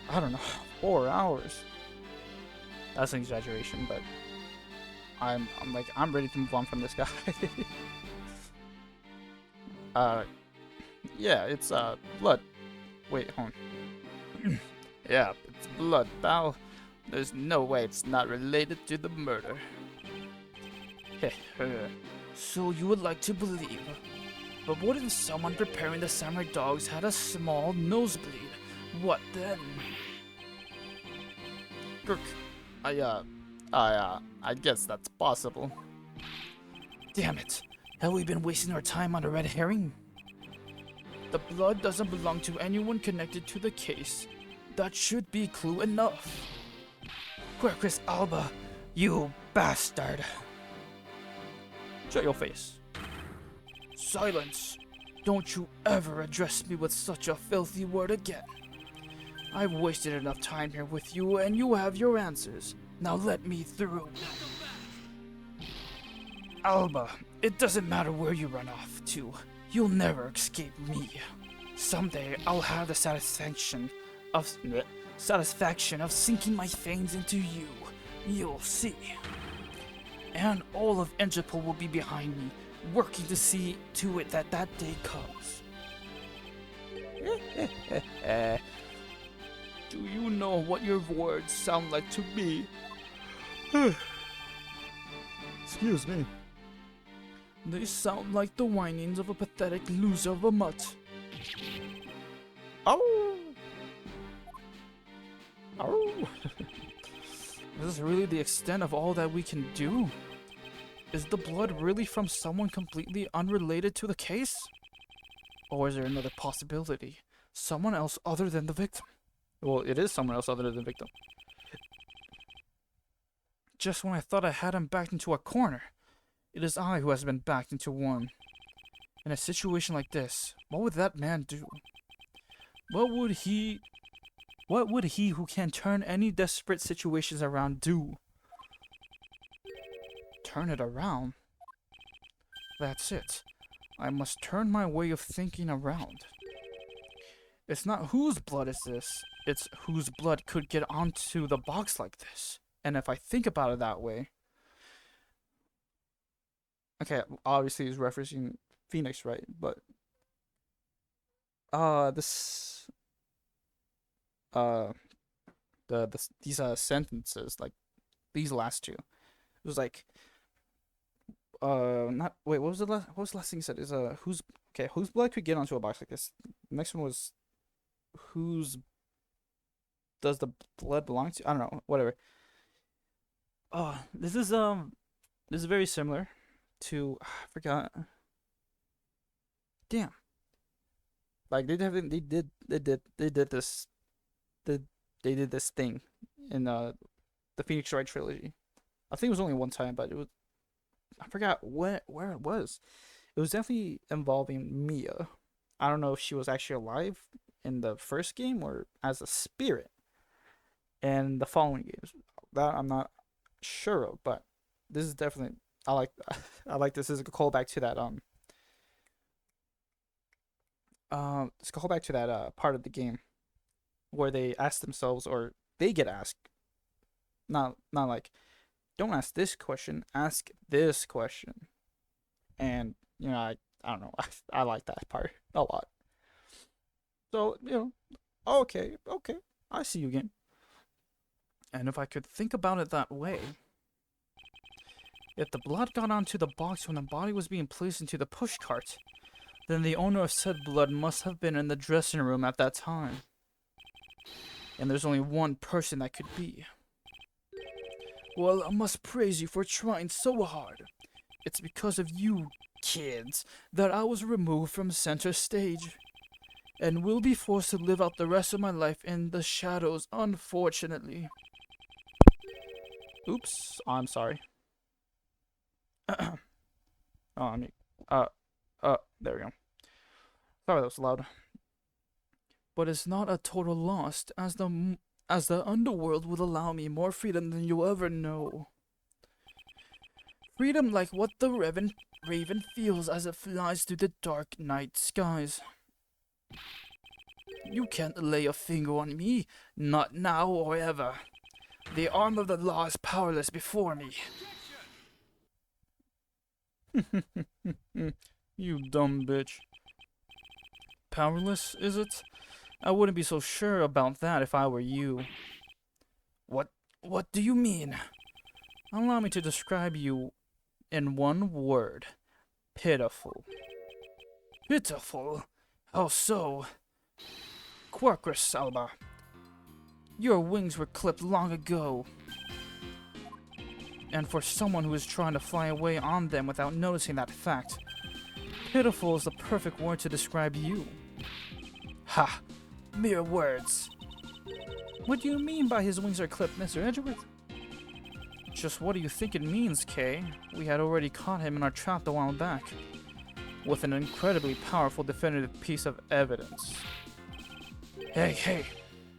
I don't know, 4 hours. That's an exaggeration, but I'm ready to move on from this guy. Yeah, it's blood. Wait, hold on. Yeah, it's blood, pal. There's no way it's not related to the murder. So you would like to believe. But what if someone preparing the samurai dogs had a small nosebleed? What then? Kirk, I guess that's possible. Damn it. Have we been wasting our time on a red herring? The blood doesn't belong to anyone connected to the case. That should be clue enough. Quercus Alba, you bastard. Shut your face. Silence. Don't you ever address me with such a filthy word again. I've wasted enough time here with you, and you have your answers. Now let me through. Alba, it doesn't matter where you run off to. You'll never escape me. Someday I'll have the satisfaction of sinking my fangs into you. You'll see. And all of Interpol will be behind me, working to see to it that that day comes. Do you know what your words sound like to me? Excuse me. They sound like the whinings of a pathetic loser of a mutt. Oh! Oh! Is this really the extent of all that we can do? Is the blood really from someone completely unrelated to the case? Or is there another possibility? Someone else other than the victim? Well, it is someone else other than the victim. Just when I thought I had him backed into a corner, it is I who has been backed into one. In a situation like this, what would that man do? What would he who can turn any desperate situations around do? Turn it around? That's it. I must turn my way of thinking around. It's not whose blood is this, it's whose blood could get onto the box like this. And if I think about it that way... Okay, obviously he's referencing Phoenix, right? But these sentences, like these last two, it was like not wait, what was the last thing he said? Is whose blood could get onto a box like this? The next one was whose does the blood belong to? I don't know, whatever. This is very similar to I forgot. Damn. Like they did this thing in the Phoenix Wright trilogy. I think it was only one time, but it was I forgot where it was. It was definitely involving Mia. I don't know if she was actually alive in the first game or as a spirit in the following games. That I'm not sure of, but this is definitely I like this as a callback to that let's go back to that part of the game where they ask themselves, or they get asked, not like, don't ask this question, ask this question. And I don't know, I like that part a lot. So okay, I see you again. And if I could think about it that way, if the blood got onto the box when the body was being placed into the pushcart, then the owner of said blood must have been in the dressing room at that time. And there's only one person that could be. Well, I must praise you for trying so hard. It's because of you, kids, that I was removed from center stage, and will be forced to live out the rest of my life in the shadows, unfortunately. Oops, I'm sorry. Oh, there we go. Sorry, that was loud. But it's not a total loss, as the underworld will allow me more freedom than you'll ever know. Freedom like what the raven feels as it flies through the dark night skies. You can't lay a finger on me, not now or ever. The arm of the law is powerless before me. You dumb bitch. Powerless, is it? I wouldn't be so sure about that if I were you. What do you mean? Allow me to describe you in one word. Pitiful. Pitiful? How so? Quercus, Alba. Your wings were clipped long ago. And for someone who is trying to fly away on them without noticing that fact, pitiful is the perfect word to describe you. Ha! Mere words. What do you mean by his wings are clipped, Mr. Edgeworth? Just what do you think it means, Kay? We had already caught him in our trap a while back, with an incredibly powerful definitive piece of evidence. Hey!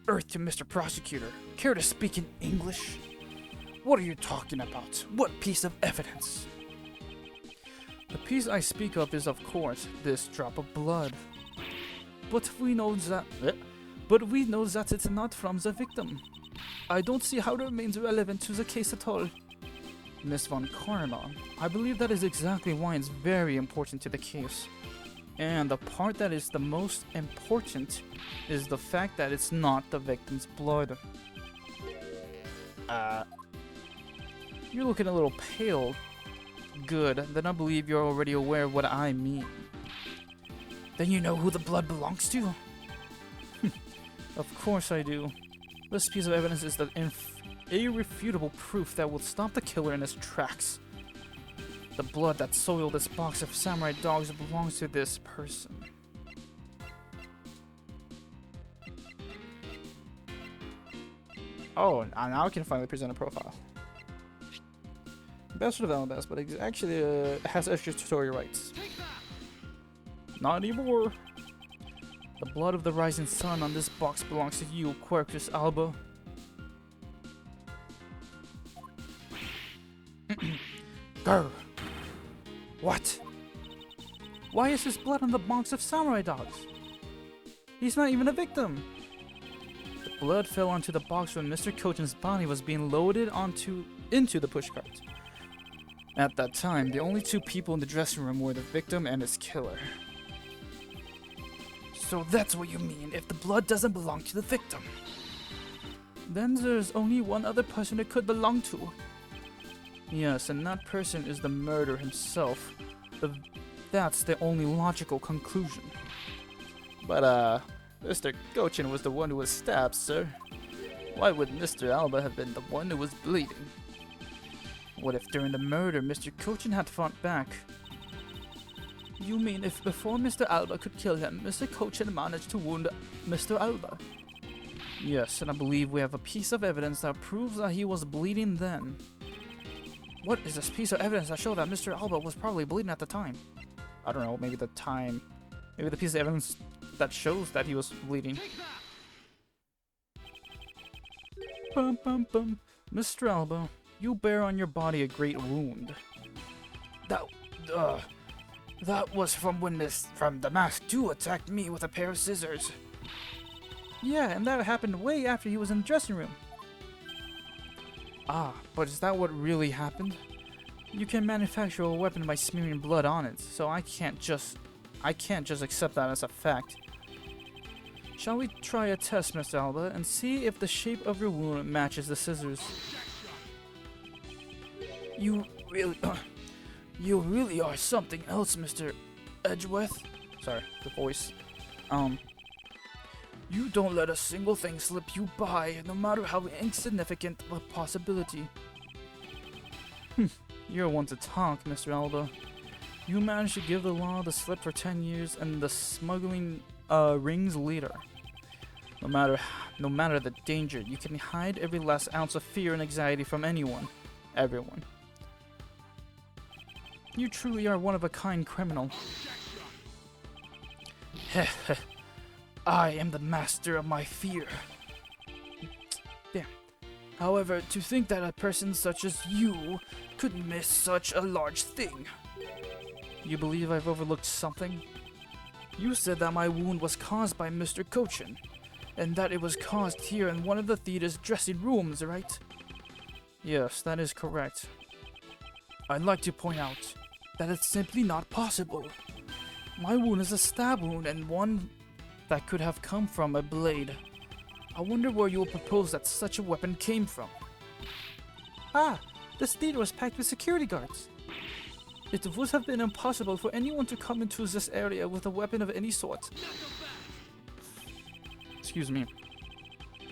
Earth to Mr. Prosecutor. Care to speak in English? What are you talking about? What piece of evidence? The piece I speak of is, of course, this drop of blood. But we know that it's not from the victim. I don't see how it remains relevant to the case at all. Miss Von Karma, I believe that is exactly why it's very important to the case. And the part that is the most important is the fact that it's not the victim's blood. You're looking a little pale. Good, then I believe you're already aware of what I mean. Then you know who the blood belongs to? Of course I do. This piece of evidence is the irrefutable proof that will stop the killer in his tracks. The blood that soiled this box of samurai dogs belongs to this person. Oh, now I can finally present a profile. Best of Alabas, but it actually has extra tutorial rights. Not anymore. The blood of the rising sun on this box belongs to you, Quercus Alba. Grr. What? Why is his blood on the box of samurai dogs? He's not even a victim. The blood fell onto the box when Mr. Kochin's body was being loaded into the pushcart. At that time, the only two people in the dressing room were the victim and his killer. So that's what you mean if the blood doesn't belong to the victim. Then there's only one other person it could belong to. Yes, and that person is the murderer himself. That's the only logical conclusion. But, Mr. Kochin was the one who was stabbed, sir. Why would Mr. Alba have been the one who was bleeding? What if during the murder Mr. Kochin had fought back? You mean if before Mr. Alba could kill him, Mr. Kochin managed to wound Mr. Alba? Yes, and I believe we have a piece of evidence that proves that he was bleeding then. What is this piece of evidence that shows that Mr. Alba was probably bleeding at the time? I don't know, maybe the piece of evidence that shows that he was bleeding. Bum bum bum. Mr. Alba, you bear on your body a great wound. That was from when from the Mask 2 attacked me with a pair of scissors. Yeah, and that happened way after he was in the dressing room. Ah, but is that what really happened? You can manufacture a weapon by smearing blood on it, so I can't just accept that as a fact. Shall we try a test, Mr. Alba, and see if the shape of your wound matches the scissors? You really are something else, Mr. Edgeworth. Sorry, the voice. You don't let a single thing slip you by, no matter how insignificant the possibility. You're one to talk, Mr. Alba. You managed to give the law the slip for 10 years and the smuggling rings leader. No matter the danger, you can hide every last ounce of fear and anxiety from everyone. You truly are one of a kind criminal. I am the master of my fear. Damn. However, to think that a person such as you could miss such a large thing. You believe I've overlooked something? You said that my wound was caused by Mr. Cochin, and that it was caused here in one of the theater's dressing rooms, right? Yes, that is correct. I'd like to point out that it's simply not possible. My wound is a stab wound and one that could have come from a blade. I wonder where you will propose that such a weapon came from. Ah, this theater was packed with security guards. It would have been impossible for anyone to come into this area with a weapon of any sort. Excuse me.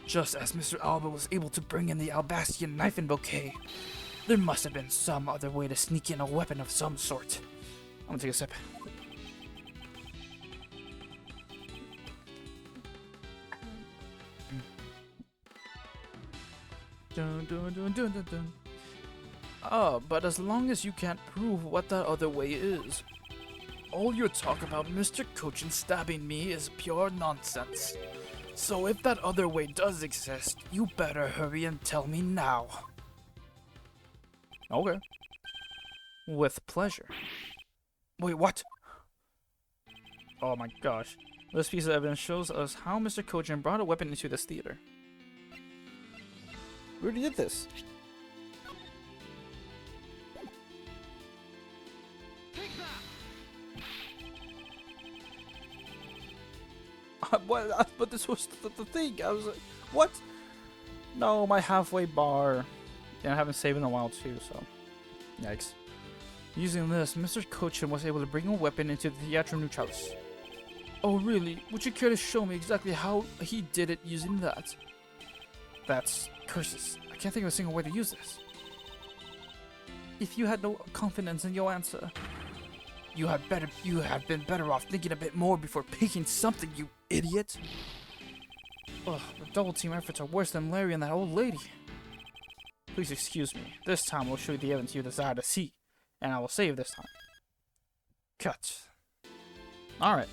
Just as Mr. Alba was able to bring in the Albastian knife and bouquet, there must have been some other way to sneak in a weapon of some sort. I'm gonna take a sip. Dun, dun, dun, dun, dun, dun. But as long as you can't prove what that other way is, all your talk about Mr. Cochin stabbing me is pure nonsense. So if that other way does exist, you better hurry and tell me now. Okay. With pleasure. Wait, what? Oh my gosh. This piece of evidence shows us how Mr. Cochin brought a weapon into this theater. We already did this. But this was the thing. I was like, what? No, my halfway bar. Yeah, I haven't saved in a while too, so. Yikes. Using this, Mr. Cochin was able to bring a weapon into the Theatre Neutralis. Oh really? Would you care to show me exactly how he did it using that? That's curses. I can't think of a single way to use this. If you had no confidence in your answer, you had been better off thinking a bit more before picking something, you idiot. ugh, the double team efforts are worse than Larry and that old lady. Please excuse me. This time we'll show you the evidence you desire to see, and I will save this time. Cut. Alright.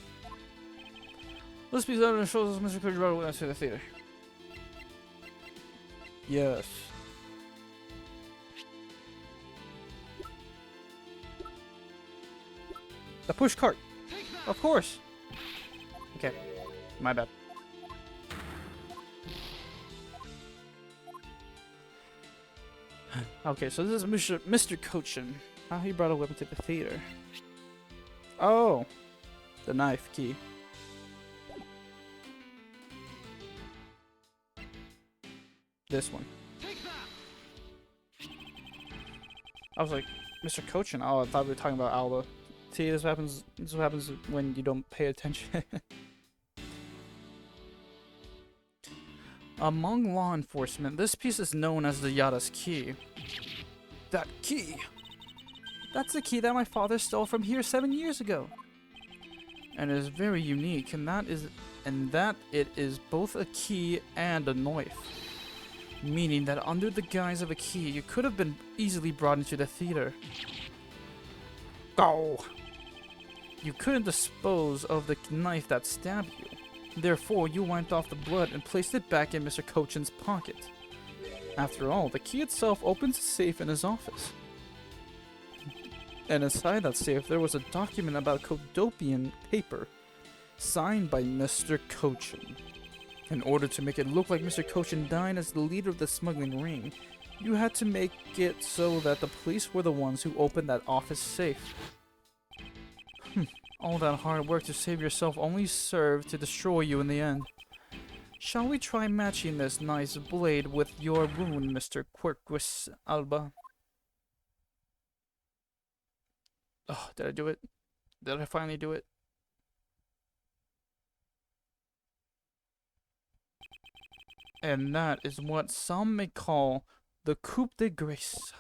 This piece of evidence shows us Mr. Cochin went to the theater. Yes. The push cart. Of course. Okay. My bad. Okay, so this is Mr. Cochin. How he brought a weapon to the theater. Oh. The knife key. This one. I was like, Mr. Cochin. Oh, I thought we were talking about Alba. See, this happens. This is what happens when you don't pay attention. Among law enforcement, this piece is known as the Yada's key. That key? That's the key that my father stole from here 7 years ago. And it is very unique, and that it is both a key and a knife. Meaning that under the guise of a key, you could have been easily brought into the theater. Go! You couldn't dispose of the knife that stabbed you. Therefore, you wiped off the blood and placed it back in Mr. Cochin's pocket. After all, the key itself opens a safe in his office. And inside that safe, there was a document about Codopian paper, signed by Mr. Cochin. In order to make it look like Mr. Cochin died as the leader of the smuggling ring, you had to make it so that the police were the ones who opened that office safe. All that hard work to save yourself only served to destroy you in the end. Shall we try matching this nice blade with your wound, Mr. Quirquis Alba? Oh, did I do it? Did I finally do it? And that is what some may call the coup de grace.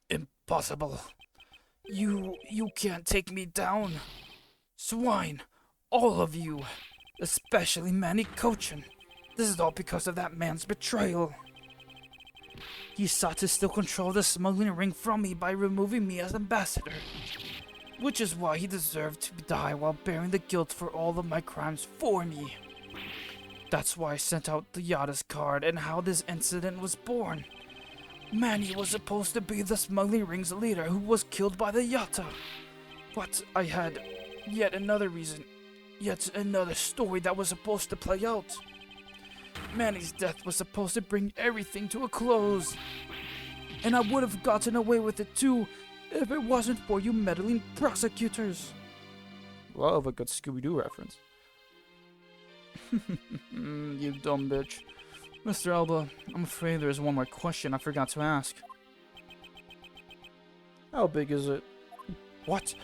Impossible. You can't take me down. Swine. All of you. Especially Manny Cochin. This is all because of that man's betrayal. He sought to steal control of the smuggling ring from me by removing me as ambassador. Which is why he deserved to die while bearing the guilt for all of my crimes for me. That's why I sent out the Yada's card and how this incident was born. Manny was supposed to be the smuggling ring's leader who was killed by the Yata. But I had yet another reason, yet another story that was supposed to play out. Manny's death was supposed to bring everything to a close. And I would have gotten away with it too if it wasn't for you meddling prosecutors. Love a good Scooby-Doo reference. You dumb bitch. Mr. Alba, I'm afraid there's one more question I forgot to ask. How big is it? What?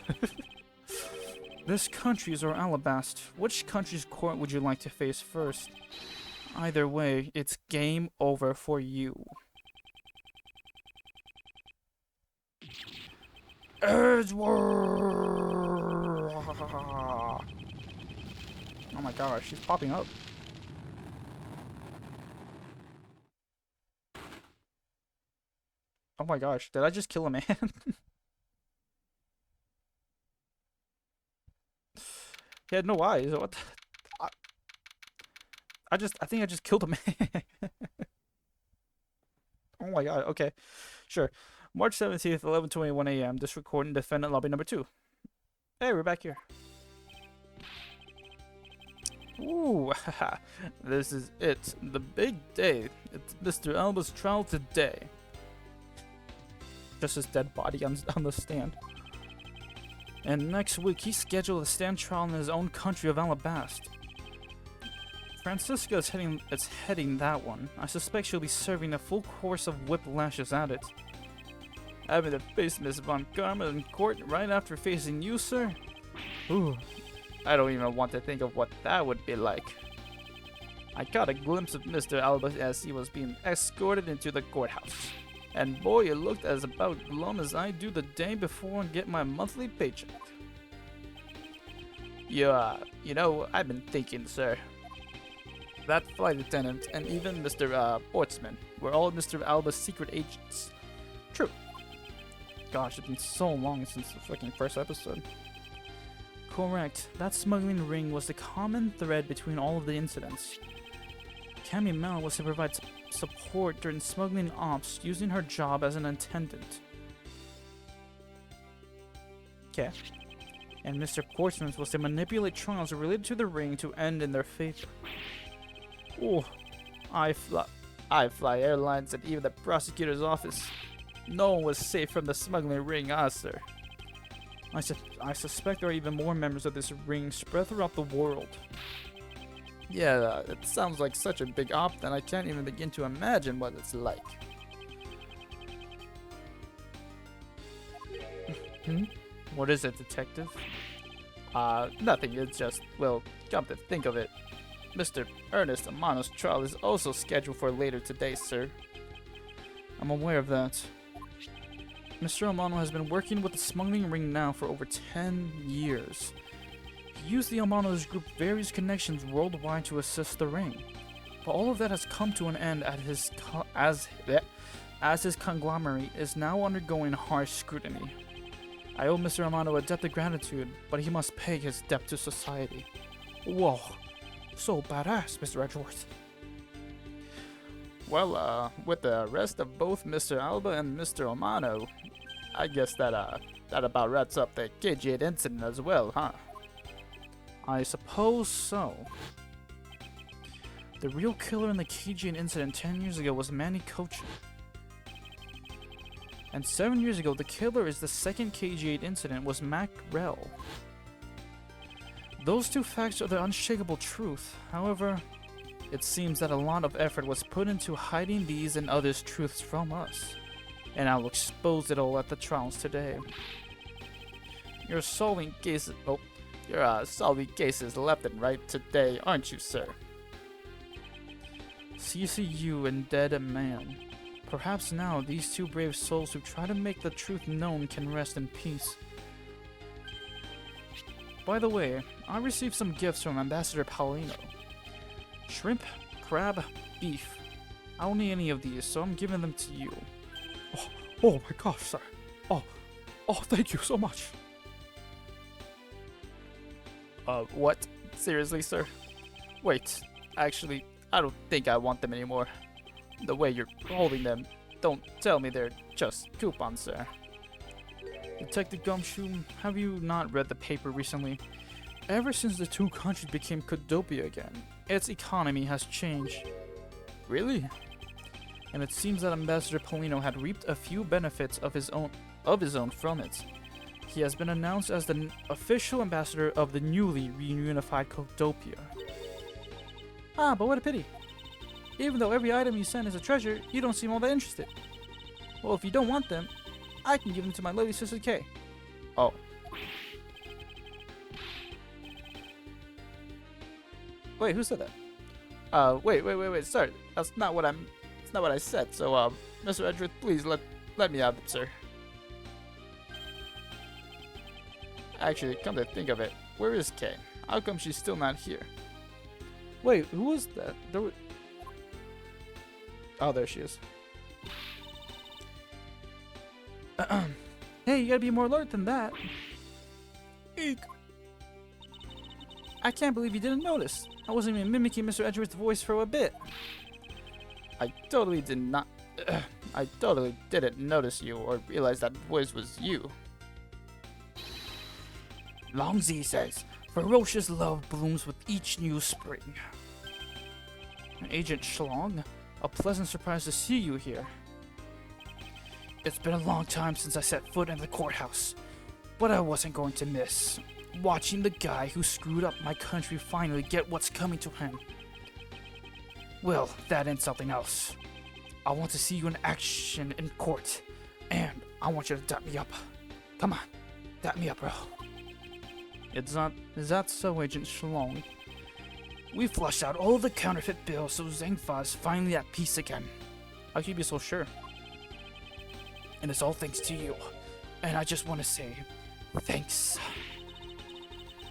This country is our Alabast. Which country's court would you like to face first? Either way, it's game over for you. Edgeworth! Oh my gosh, she's popping up. Oh my gosh, did I just kill a man? He had no eyes. What? I think I just killed a man. Oh my god. Okay, sure. March 17th, 11:21 a.m. This recording, defendant lobby number 2. Hey, we're back here. Ooh, this is it. The big day. It's Mr. Alba's trial today. Just his dead body on the stand. And next week, he's scheduled to stand trial in his own country of Alabast. Francisca is heading that one. I suspect she'll be serving a full course of whiplashes at it. Having to face Miss Von Karma in court right after facing you, sir? Ooh, I don't even want to think of what that would be like. I caught a glimpse of Mr. Alba as he was being escorted into the courthouse. And boy, it looked as about glum as I do the day before I get my monthly paycheck. You know, I've been thinking, sir. That flight attendant and even Mr. Portsman were all Mr. Alba's secret agents. True. Gosh, it's been so long since the freaking first episode. Correct. That smuggling ring was the common thread between all of the incidents. Cammy Mel was to provide support during smuggling ops using her job as an attendant. Okay. And Mr. Portsman was to manipulate trials related to the ring to end in their favor. Oh, I fly airlines and even the prosecutor's office. No one was safe from the smuggling ring, sir. I suspect there are even more members of this ring spread throughout the world. Yeah, it sounds like such a big op that I can't even begin to imagine what it's like. What is it, detective? Nothing, it's just, well, come to think of it, Mr. Ernest Amano's trial is also scheduled for later today, sir. I'm aware of that. Mr. Amano has been working with the smuggling ring now for over 10 years. He used the Amano's group various connections worldwide to assist the ring. But all of that has come to an end at as his conglomerate is now undergoing harsh scrutiny. I owe Mr. Amano a debt of gratitude, but he must pay his debt to society. Whoa, so badass, Mr. Edgeworth. Well, with the arrest of both Mr. Alba and Mr. Amano, I guess that about wraps up the KG8 incident as well, huh? I suppose so. The real killer in the KG8 incident 10 years ago was Manny Kochi. And 7 years ago, the killer is the second KG8 incident was Mac Rell. Those two facts are the unshakable truth. However, it seems that a lot of effort was put into hiding these and others' truths from us. And I'll expose it all at the trials today. You're solving cases. Oh, you're solving cases left and right today, aren't you, sir? CCU and Dead Man. Perhaps now these two brave souls who try to make the truth known can rest in peace. By the way, I received some gifts from Ambassador Paulino. Shrimp, crab, beef. I don't need any of these, so I'm giving them to you. Oh my gosh, sir. Oh, thank you so much. What? Seriously, sir? Wait, actually, I don't think I want them anymore. The way you're holding them, don't tell me they're just coupons, sir. Detective Gumshoe, have you not read the paper recently? Ever since the two countries became Codopia again, its economy has changed. Really? And it seems that Ambassador Paulino had reaped a few benefits of his own from it. He has been announced as the official ambassador of the newly reunified Codopia. Ah, but what a pity. Even though every item you send is a treasure, you don't seem all that interested. Well, if you don't want them, I can give them to my lovely sister Kay. Oh. Wait, who said that? Wait, sorry. That's not what I said. So, Mr. Edgeworth, please let me have them, sir. Actually, come to think of it, where is Kay? How come she's still not here? Wait, who was that? Oh, there she is. Hey, you gotta be more alert than that. Eek. I can't believe you didn't notice. I wasn't even mimicking Mr. Edgeworth's voice for a bit. I totally did not. I totally didn't notice you or realize that voice was you. Longzi says, ferocious love blooms with each new spring. Agent Schlong, a pleasant surprise to see you here. It's been a long time since I set foot in the courthouse, but I wasn't going to miss watching the guy who screwed up my country finally get what's coming to him. Well, that and something else. I want to see you in action in court, and I want you to dap me up. Come on, dap me up, bro. Is that so, Agent Shalong? We flushed out all the counterfeit bills, so Zengfa is finally at peace again. How can you be so sure? And it's all thanks to you. And I just want to say, thanks.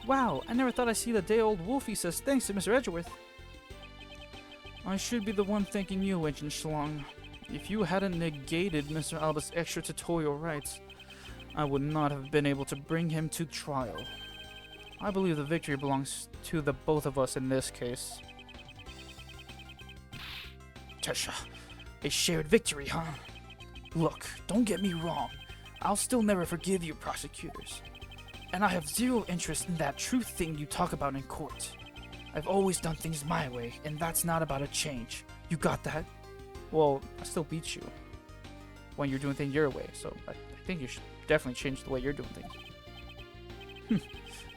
Wow, I never thought I'd see the day old Wolfie says thanks to Mr. Edgeworth. I should be the one thanking you, Agent Shalong. If you hadn't negated Mr. Alba's extraterritorial rights, I would not have been able to bring him to trial. I believe the victory belongs to the both of us in this case. Tesha, a shared victory, huh? Look, don't get me wrong. I'll still never forgive you, prosecutors. And I have zero interest in that truth thing you talk about in court. I've always done things my way, and that's not about a change. You got that? Well, I still beat you when you're doing things your way, so I think you should definitely change the way you're doing things.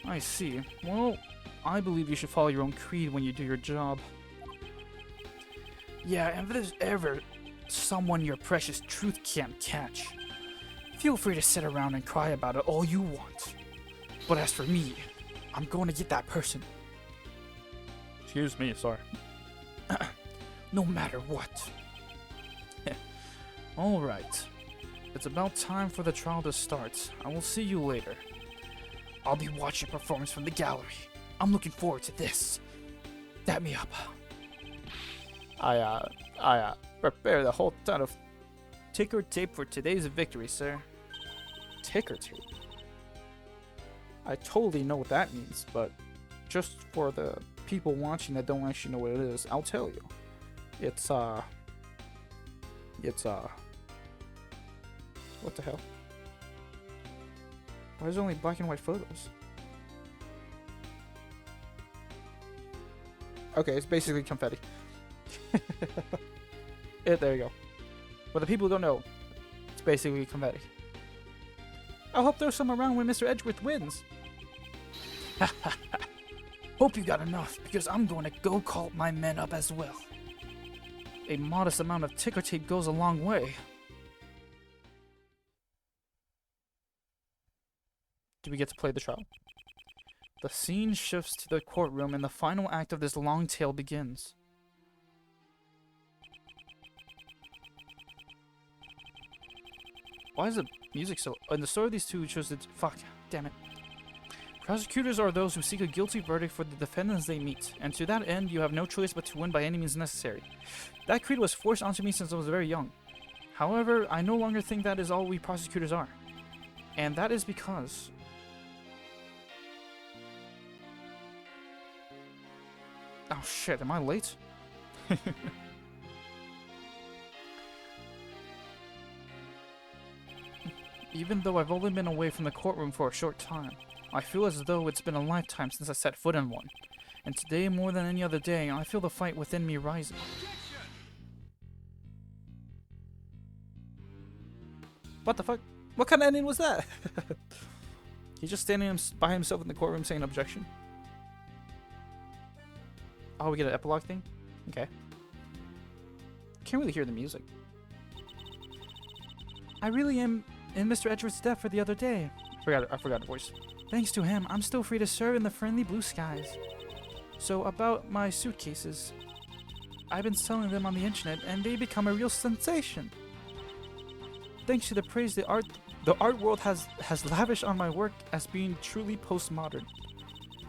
I see. Well, I believe you should follow your own creed when you do your job. Yeah, and if there's ever someone your precious truth can't catch, feel free to sit around and cry about it all you want. But as for me, I'm going to get that person. Excuse me, sorry. No matter what. Alright. It's about time for the trial to start. I will see you later. I'll be watching performance from the gallery. I'm looking forward to this. Dap me up. I prepare the whole ton of ticker tape for today's victory, sir. Ticker tape? I totally know what that means, but just for the people watching that don't actually know what it is, I'll tell you. It's what the hell? Why is there only black and white photos? Okay, it's basically confetti. There you go. For the people who don't know, it's basically confetti. I hope there's some around when Mr. Edgeworth wins. Hope you got enough, because I'm going to go call my men up as well. A modest amount of ticker tape goes a long way. Do we get to play the trial? The scene shifts to the courtroom and the final act of this long tale begins. Why is the music so... In the story of these two shows that... Fuck. Damn it. Prosecutors are those who seek a guilty verdict for the defendants they meet, and to that end you have no choice but to win by any means necessary. That creed was forced onto me since I was very young. However, I no longer think that is all we prosecutors are. And that is because... Oh shit, am I late? Even though I've only been away from the courtroom for a short time, I feel as though it's been a lifetime since I set foot in one. And today, more than any other day, I feel the fight within me rising. What the fuck? What kind of ending was that? He's just standing by himself in the courtroom saying objection. Oh, we get an epilogue thing? Okay. Can't really hear the music. I really am in Mr. Edgeworth's debt for the other day. I forgot the voice. Thanks to him, I'm still free to serve in the friendly blue skies. So about my suitcases. I've been selling them on the internet and they become a real sensation. Thanks to the praise the art world has lavished on my work as being truly postmodern.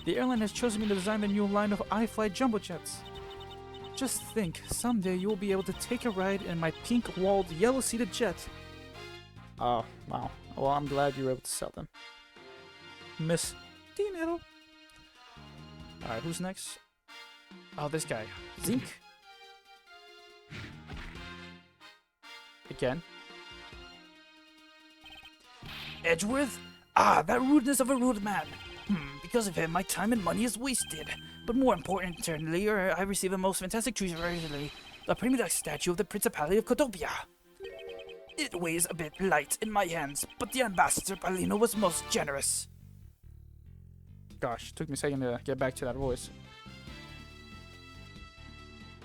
The airline has chosen me to design the new line of iFly jumbo jets. Just think, someday you will be able to take a ride in my pink-walled, yellow-seated jet. Oh, wow. Well, I'm glad you were able to sell them. Miss Dinero. Alright, who's next? Oh, this guy. Zink. Again. Edgeworth? Ah, that rudeness of a rude man. Because of him, my time and money is wasted. But more importantly, I receive a most fantastic treasure recently. The primitive statue of the Principality of Codopia. It weighs a bit light in my hands, but the ambassador Palino was most generous. Gosh, took me a second to get back to that voice.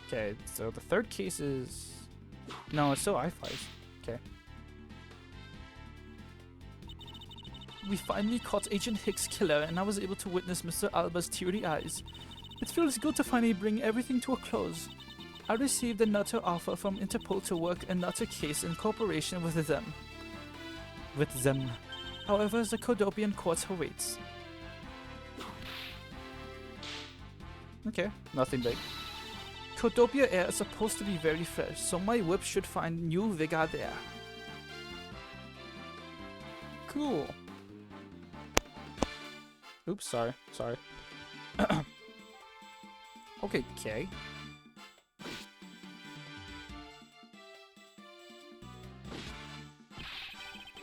Okay, so the third case is... No, it's still iFlies. Okay. We finally caught Agent Hicks' killer, and I was able to witness Mr. Alba's teary eyes. It feels good to finally bring everything to a close. I received another offer from Interpol to work another case in cooperation with them. However, the Codopian court awaits. Okay, nothing big. Codopia air is supposed to be very fresh, so my whip should find new vigor there. Cool. Oops, sorry. Okay, Kay.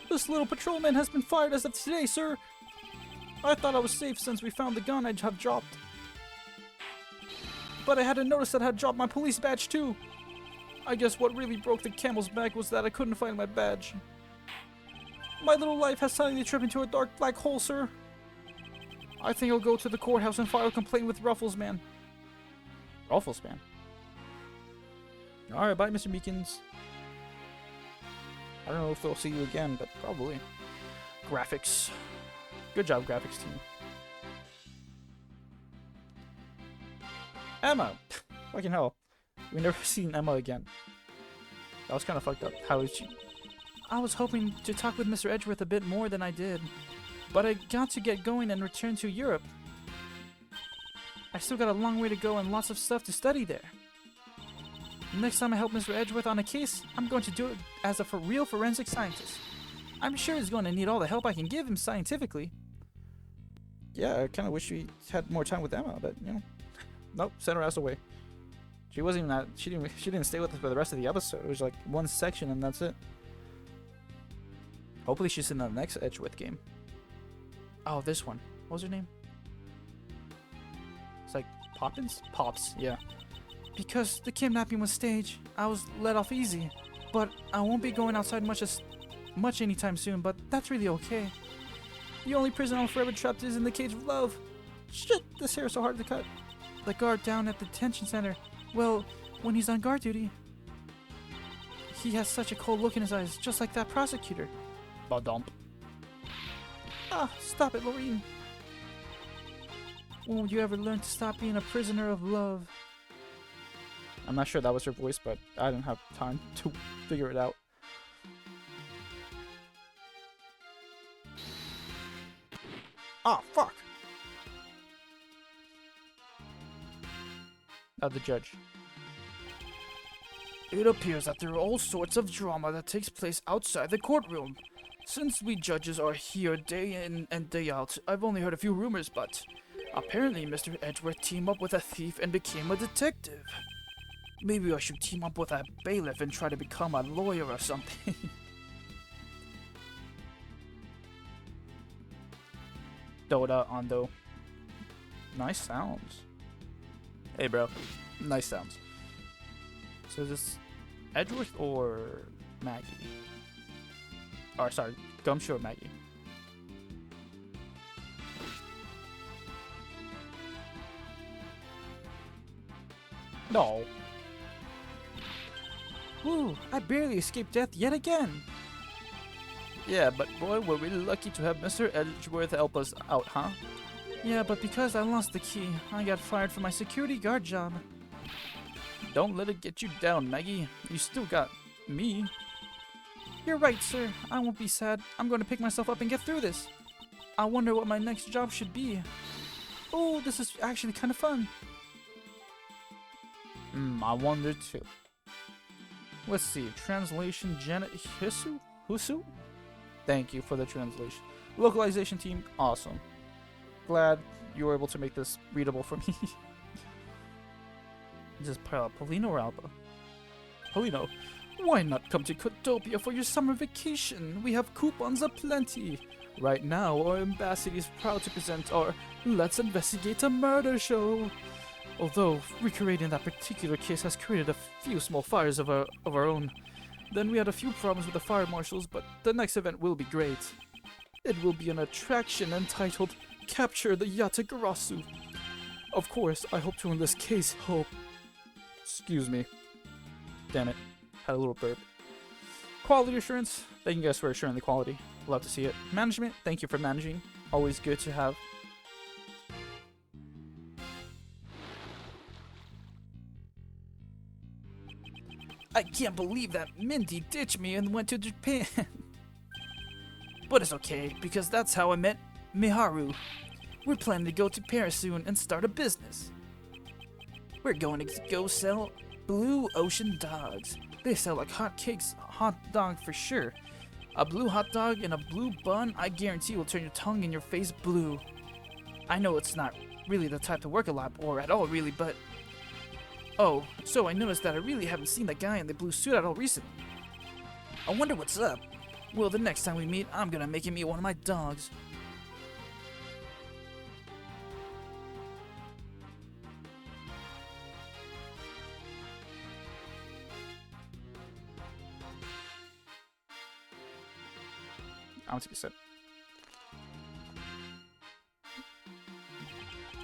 This little patrolman has been fired as of today, sir. I thought I was safe since we found the gun I'd have dropped. But I hadn't noticed that I had dropped my police badge too. I guess what really broke the camel's back was that I couldn't find my badge. My little life has suddenly tripped into a dark black hole, sir. I think I'll go to the courthouse and file a complaint with Rufflesman. Rufflesman? Alright, bye, Mr. Meekins. I don't know if they'll see you again, but probably. Graphics. Good job, graphics team. Emma! Fucking hell. We never seen Emma again. That was kind of fucked up. How is she? I was hoping to talk with Mr. Edgeworth a bit more than I did. But I got to get going and return to Europe. I still got a long way to go and lots of stuff to study there. Next time I help Mr. Edgeworth on a case, I'm going to do it as a real forensic scientist. I'm sure he's going to need all the help I can give him scientifically. Yeah, I kind of wish we had more time with Emma, but you know, nope, sent her ass away. She wasn't even that. She didn't stay with us for the rest of the episode. It was like one section and that's it. Hopefully she's in the next Edgeworth game. Oh, this one. What was her name? It's like Poppins? Pops, yeah. Because the kidnapping was staged, I was let off easy. But I won't be going outside much anytime soon, but that's really okay. The only prison I'm forever trapped is in the cage of love. Shit, this hair is so hard to cut. The guard down at the detention center, well, when he's on guard duty, he has such a cold look in his eyes, just like that prosecutor. Badump. Ah, stop it, Lorene. Won't you ever learn to stop being a prisoner of love? I'm not sure that was her voice, but I didn't have time to figure it out. Ah, fuck! The judge. It appears that there are all sorts of drama that takes place outside the courtroom. Since we judges are here day in and day out, I've only heard a few rumors, but apparently Mr. Edgeworth teamed up with a thief and became a detective. Maybe I should team up with a bailiff and try to become a lawyer or something. Dota Ando. Nice sounds. Hey, bro. Nice sounds. So is this Edgeworth or Maggie? Or sorry, Gumshoe or Maggie? No. Woo! I barely escaped death yet again. Yeah, but boy, we're really lucky to have Mr. Edgeworth help us out, huh? Yeah, but because I lost the key, I got fired from my security guard job. Don't let it get you down, Maggie. You still got me. You're right, sir. I won't be sad. I'm going to pick myself up and get through this. I wonder what my next job should be. Oh, this is actually kind of fun. I wonder too. Let's see. Translation Janet Husu? Thank you for the translation. Localization team, awesome. Glad you were able to make this readable for me. This is Polino or Alba? Polino. Why not come to Cotopia for your summer vacation? We have coupons aplenty. Right now, our ambassador is proud to present our Let's Investigate a Murder show. Although recreating that particular case has created a few small fires of our own. Then we had a few problems with the fire marshals, but the next event will be great. It will be an attraction entitled Capture the Yatagarasu. Of course, I hope to win this case. Excuse me. Damn it. Had a little burp. Quality assurance. Thank you guys for assuring the quality. Love to see it. Management. Thank you for managing. Always good to have. I can't believe that Mindy ditched me and went to Japan. But it's okay, because that's how I met Miharu. We're planning to go to Paris soon and start a business. We're going to go sell Blue Ocean dogs. They sell like hotcakes, hot dog for sure. A blue hot dog and a blue bun, I guarantee will turn your tongue and your face blue. I know it's not really the type to work a lot, or at all really, but... Oh, so I noticed that I really haven't seen that guy in the blue suit at all recently. I wonder what's up. Well, the next time we meet, I'm gonna make him eat one of my dogs. I'll take a sip.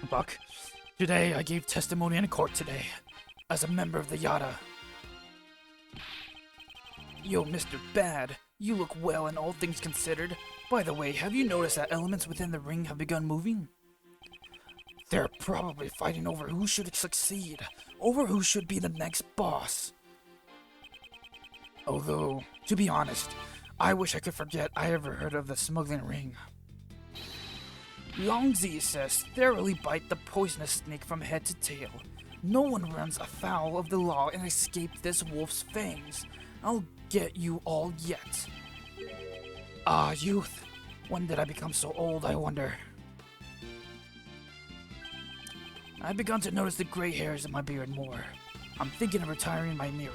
Buck, Today, I gave testimony in court today, as a member of the Yada. Yo, Mr. Bad, you look well in all things considered. By the way, have you noticed that elements within the ring have begun moving? They're probably fighting over who should succeed, over who should be the next boss. Although, to be honest, I wish I could forget I ever heard of the smuggling ring. Longzi says thoroughly bite the poisonous snake from head to tail. No one runs afoul of the law and escape this wolf's fangs. I'll get you all yet. Ah, youth. When did I become so old, I wonder? I've begun to notice the gray hairs in my beard more. I'm thinking of retiring my mirror.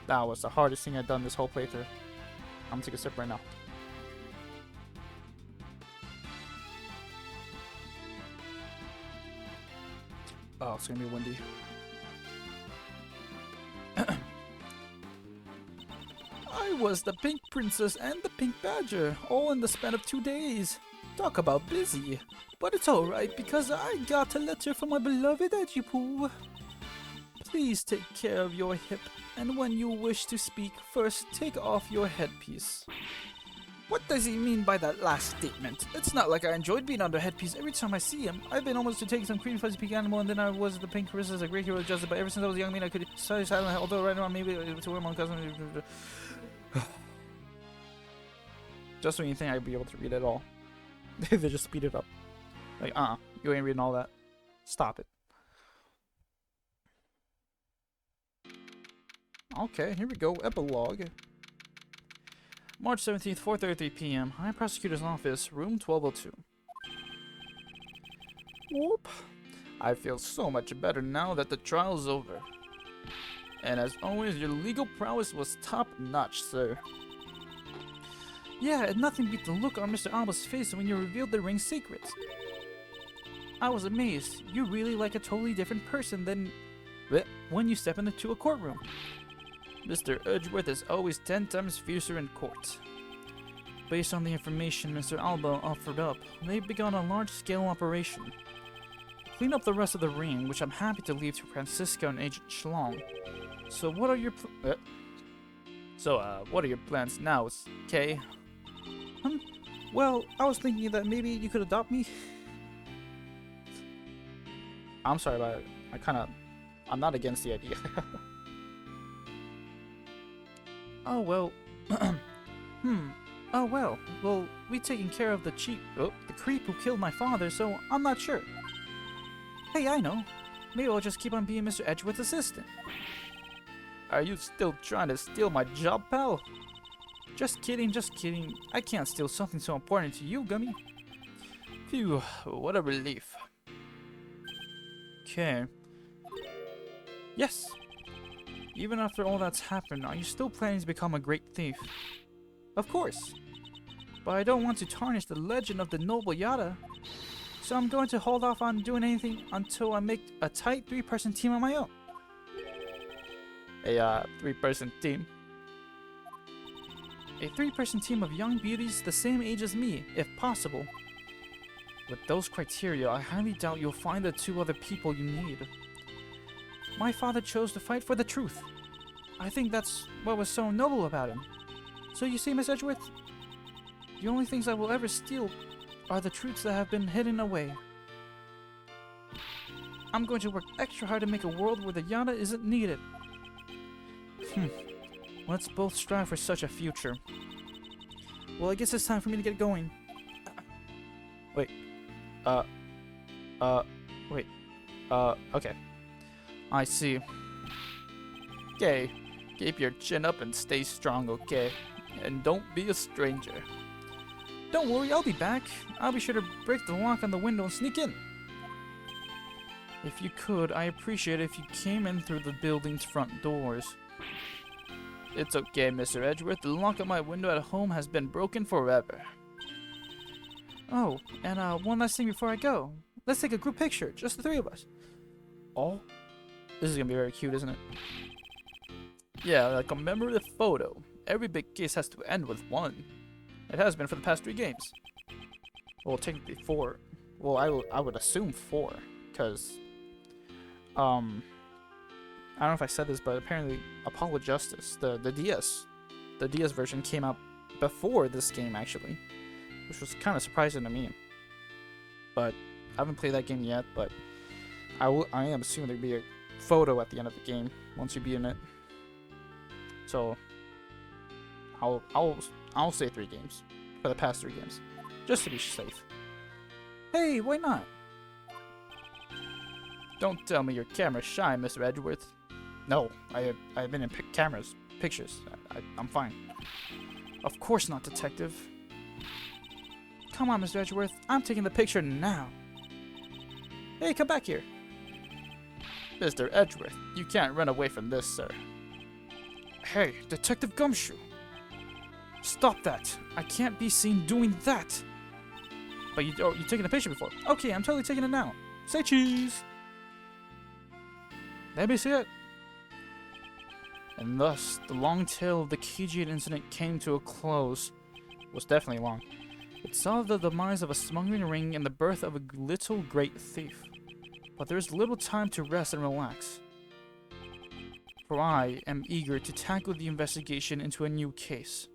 that was the hardest thing I've done this whole playthrough. I'm gonna take a sip right now. Oh, it's gonna be windy. I was the Pink Princess and the Pink Badger, all in the span of 2 days. Talk about busy. But it's alright because I got a letter from my beloved Edgeworth. Please take care of your hip, and when you wish to speak, first take off your headpiece. What does he mean by that last statement? It's not like I enjoyed being under headpiece. Every time I see him, I've been almost to take some creepy fuzzy pink animal, and then I was the Pink Princess, a great hero of justice. But ever since I was a young man, I could study silent, although right now maybe to wear my cousin. Just when you think I'd be able to read it all, they just speed it up. Like, you ain't reading all that. Stop it. Okay, here we go. Epilogue. March 17th, 4:33 p.m. High Prosecutor's Office, room 1202. Whoop. I feel so much better now that the trial's over. And as always, your legal prowess was top-notch, sir. Yeah, and nothing beat the look on Mr. Alba's face when you revealed the ring's secrets. I was amazed. You're really like a totally different person than when you step into a courtroom. Mr. Edgeworth is always 10 times fiercer in court. Based on the information Mr. Alba offered up, they've begun a large-scale operation. Clean up the rest of the ring, which I'm happy to leave to Francisco and Agent Schlong. So what are your what are your plans now, Kay? Well, I was thinking that maybe you could adopt me. I'm sorry about it. I'm not against the idea. Oh well. Oh well. Well, we taken care of the creep who killed my father, so I'm not sure. Hey, I know. Maybe I'll just keep on being Mr. Edgeworth's assistant. Are you still trying to steal my job, pal? Just kidding, just kidding. I can't steal something so important to you, Gummy. Phew, what a relief. Okay. Yes. Even after all that's happened, are you still planning to become a great thief? Of course. But I don't want to tarnish the legend of the noble Yada. So I'm going to hold off on doing anything until I make a tight 3-person team on my own. A 3-person team? A 3-person team of young beauties the same age as me, if possible. With those criteria, I highly doubt you'll find the 2 other people you need. My father chose to fight for the truth. I think that's what was so noble about him. So you see, Miss Edgeworth, the only things I will ever steal are the truths that have been hidden away. I'm going to work extra hard to make a world where the Yada isn't needed. Let's both strive for such a future. Well, I guess it's time for me to get going. Wait. Okay. I see. Okay, keep your chin up and stay strong, okay? And don't be a stranger. Don't worry, I'll be back. I'll be sure to break the lock on the window and sneak in. If you could, I appreciate it if you came in through the building's front doors. It's okay, Mr. Edgeworth. The lock on my window at home has been broken forever. Oh, and one last thing before I go. Let's take a group picture, just the 3 of us. Oh? This is gonna be very cute, isn't it? Yeah, like a commemorative photo. Every big case has to end with one. It has been for the past 3 games. Well, technically 4. Well, I would assume 4, because I don't know if I said this, but apparently Apollo Justice, the DS version came out before this game actually, which was kind of surprising to me. But I haven't played that game yet, but I am assuming there'd be a photo at the end of the game once you beat in it. So I'll say 3 games for the past 3 games, just to be safe. Hey, why not? Don't tell me your camera's shy, Mr. Edgeworth. No, I've been in pictures. I'm fine. Of course not, Detective. Come on, Mr. Edgeworth. I'm taking the picture now. Hey, come back here. Mr. Edgeworth, you can't run away from this, sir. Hey, Detective Gumshoe. Stop that. I can't be seen doing that. But you've taken a picture before. Okay, I'm totally taking it now. Say cheese. Let me see it. And thus, the long tale of the Keyjade incident came to a close. It was definitely long. It saw the demise of a smuggling ring and the birth of a little great thief. But there is little time to rest and relax. For I am eager to tackle the investigation into a new case.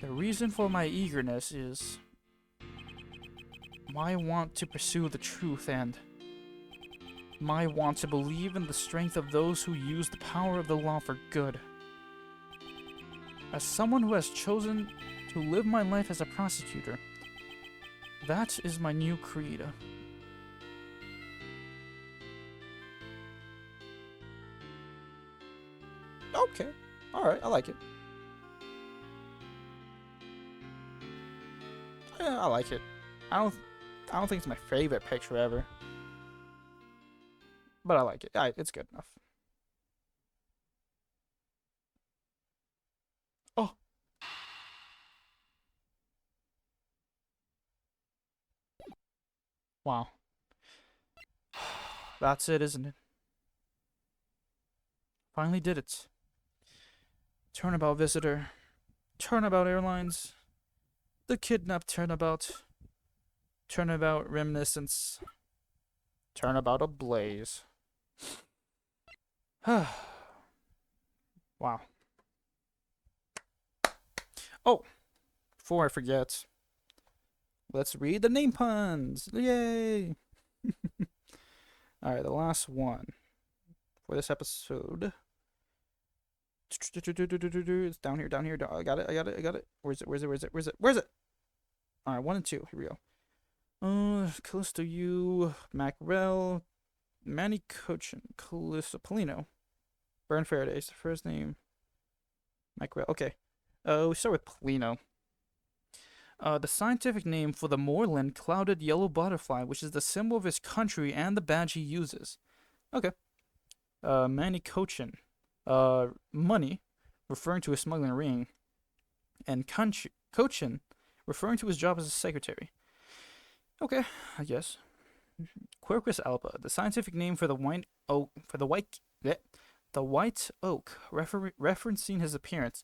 The reason for my eagerness is my want to pursue the truth and my want to believe in the strength of those who use the power of the law for good. As someone who has chosen to live my life as a prosecutor, that is my new creed. Okay. Alright, I like it. Yeah, I like it. I don't think it's my favorite picture ever. But I like it. It's good enough. Oh. Wow. That's it, isn't it? Finally did it. Turnabout visitor. Turnabout Airlines. The kidnapped Turnabout. Turnabout reminiscence. Turnabout Ablaze. Wow. Oh, before I forget, let's read the name puns. Yay! Alright, the last one for this episode. It's down here. I got it. Where's it? Alright, 1 and 2. Here we go. Callisto U, Macrel, Manny Cochin, Callisto Polino, Burn Faraday's the first name. Macrel. Okay. We start with Polino. The scientific name for the moorland clouded yellow butterfly, which is the symbol of his country and the badge he uses. Okay. Manny Cochin. Money, referring to his smuggling ring, and Cochin, referring to his job as a secretary. Okay, I guess. Quercus alba, the scientific name for the white oak, referencing his appearance.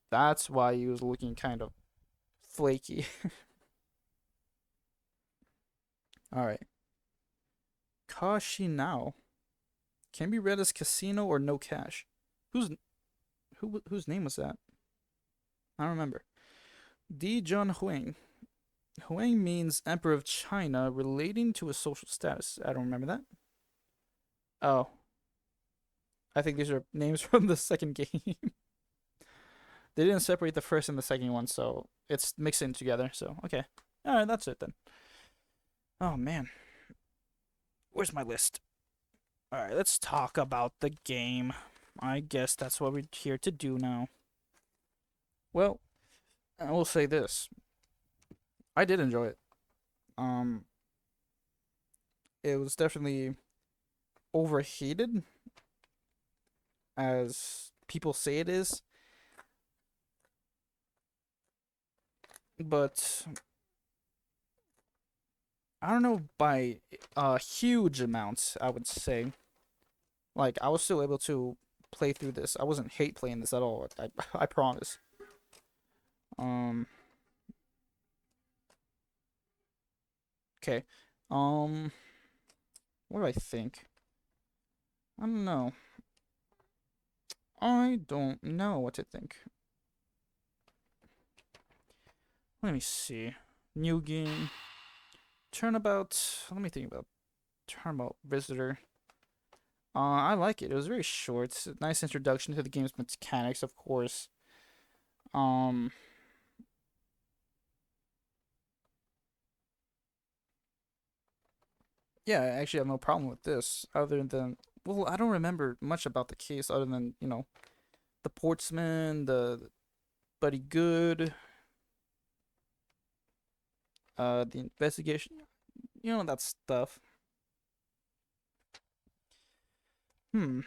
That's why he was looking kind of flaky. Alright. Kashinao can be read as casino or no cash. Whose name was that? I don't remember. Di Zhun Huang. Huang means Emperor of China, relating to his social status. I don't remember that. Oh. I think these are names from the second game. They didn't separate the first and the second one, so it's mixed in together. So, okay. Alright, that's it then. Oh, man. Where's my list? Alright, let's talk about the game. I guess that's what we're here to do now. Well, I will say this. I did enjoy it. It was definitely overhated, as people say it is. But I don't know, by huge amounts, I would say. Like, I was still able to play through this. I wasn't hate playing this at all. I promise. Okay. What do I think? I don't know. I don't know what to think. Let me see. New game. Turnabout. Let me think about Turnabout Visitor. I like it. It was very short. It's a nice introduction to the game's mechanics, of course. Yeah, I actually have no problem with this, other than, well, I don't remember much about the case other than, the portsman, the Buddy Good, the investigation, that stuff. I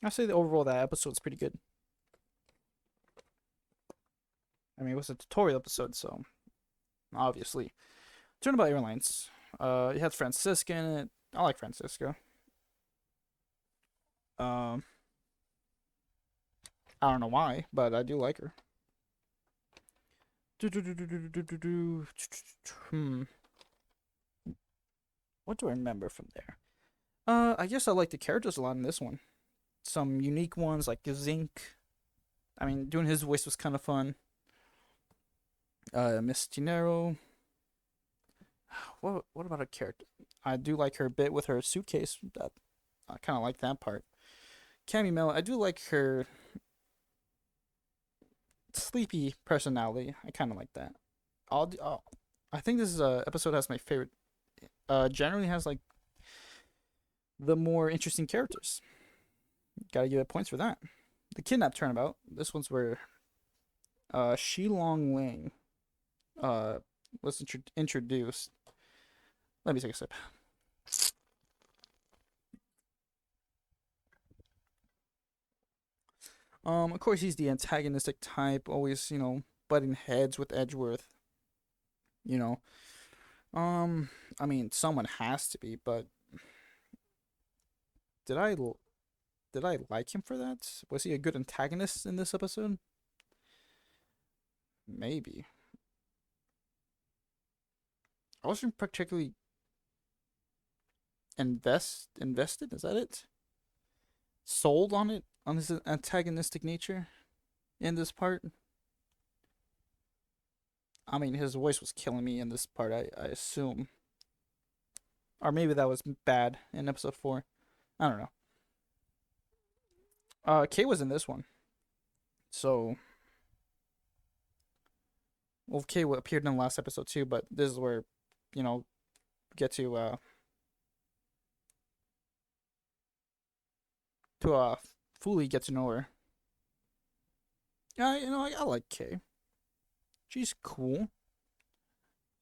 say the overall that episode's pretty good. I mean, it was a tutorial episode, so obviously. Turnabout Airlines. It had Francisca in it. I like Francisco. Um, I don't know why, but I do like her. Hmm. What do I remember from there? I guess I like the characters a lot in this one. Some unique ones like Zinc. I mean, doing his voice was kind of fun. Miss Dinero. What about a character? I do like her bit with her suitcase. That I kind of like that part. Cammy Mel, I do like her sleepy personality. I kind of like that. I think this is episode has my favorite. Generally has like the more interesting characters. Gotta give it points for that. The kidnap turnabout. This one's where Shi Long Ling was introduced. Let me take a sip. Of course he's the antagonistic type, always, butting heads with Edgeworth. You know. I mean, someone has to be, but did I did I like him for that? Was he a good antagonist in this episode? Maybe. I wasn't particularly invested. Is that it? Sold on it on his antagonistic nature in this part. I mean, his voice was killing me in this part. I assume, or maybe that was bad in episode 4. I don't know. Kay was in this one, so well, Kay appeared in the last episode too. But this is where, get to fully get to know her. Yeah, I like Kay. She's cool.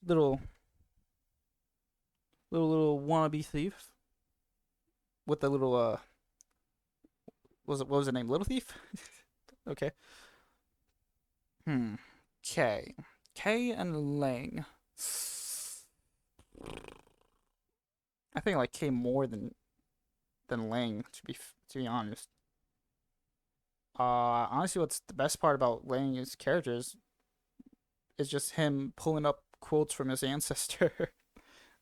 Little wannabe thief with the little what was her name? Little Thief? Okay. Kay. Kay and Lang. I think I like Kay more than Lang, to be honest. Honestly, what's the best part about Lang's characters is just him pulling up quotes from his ancestor.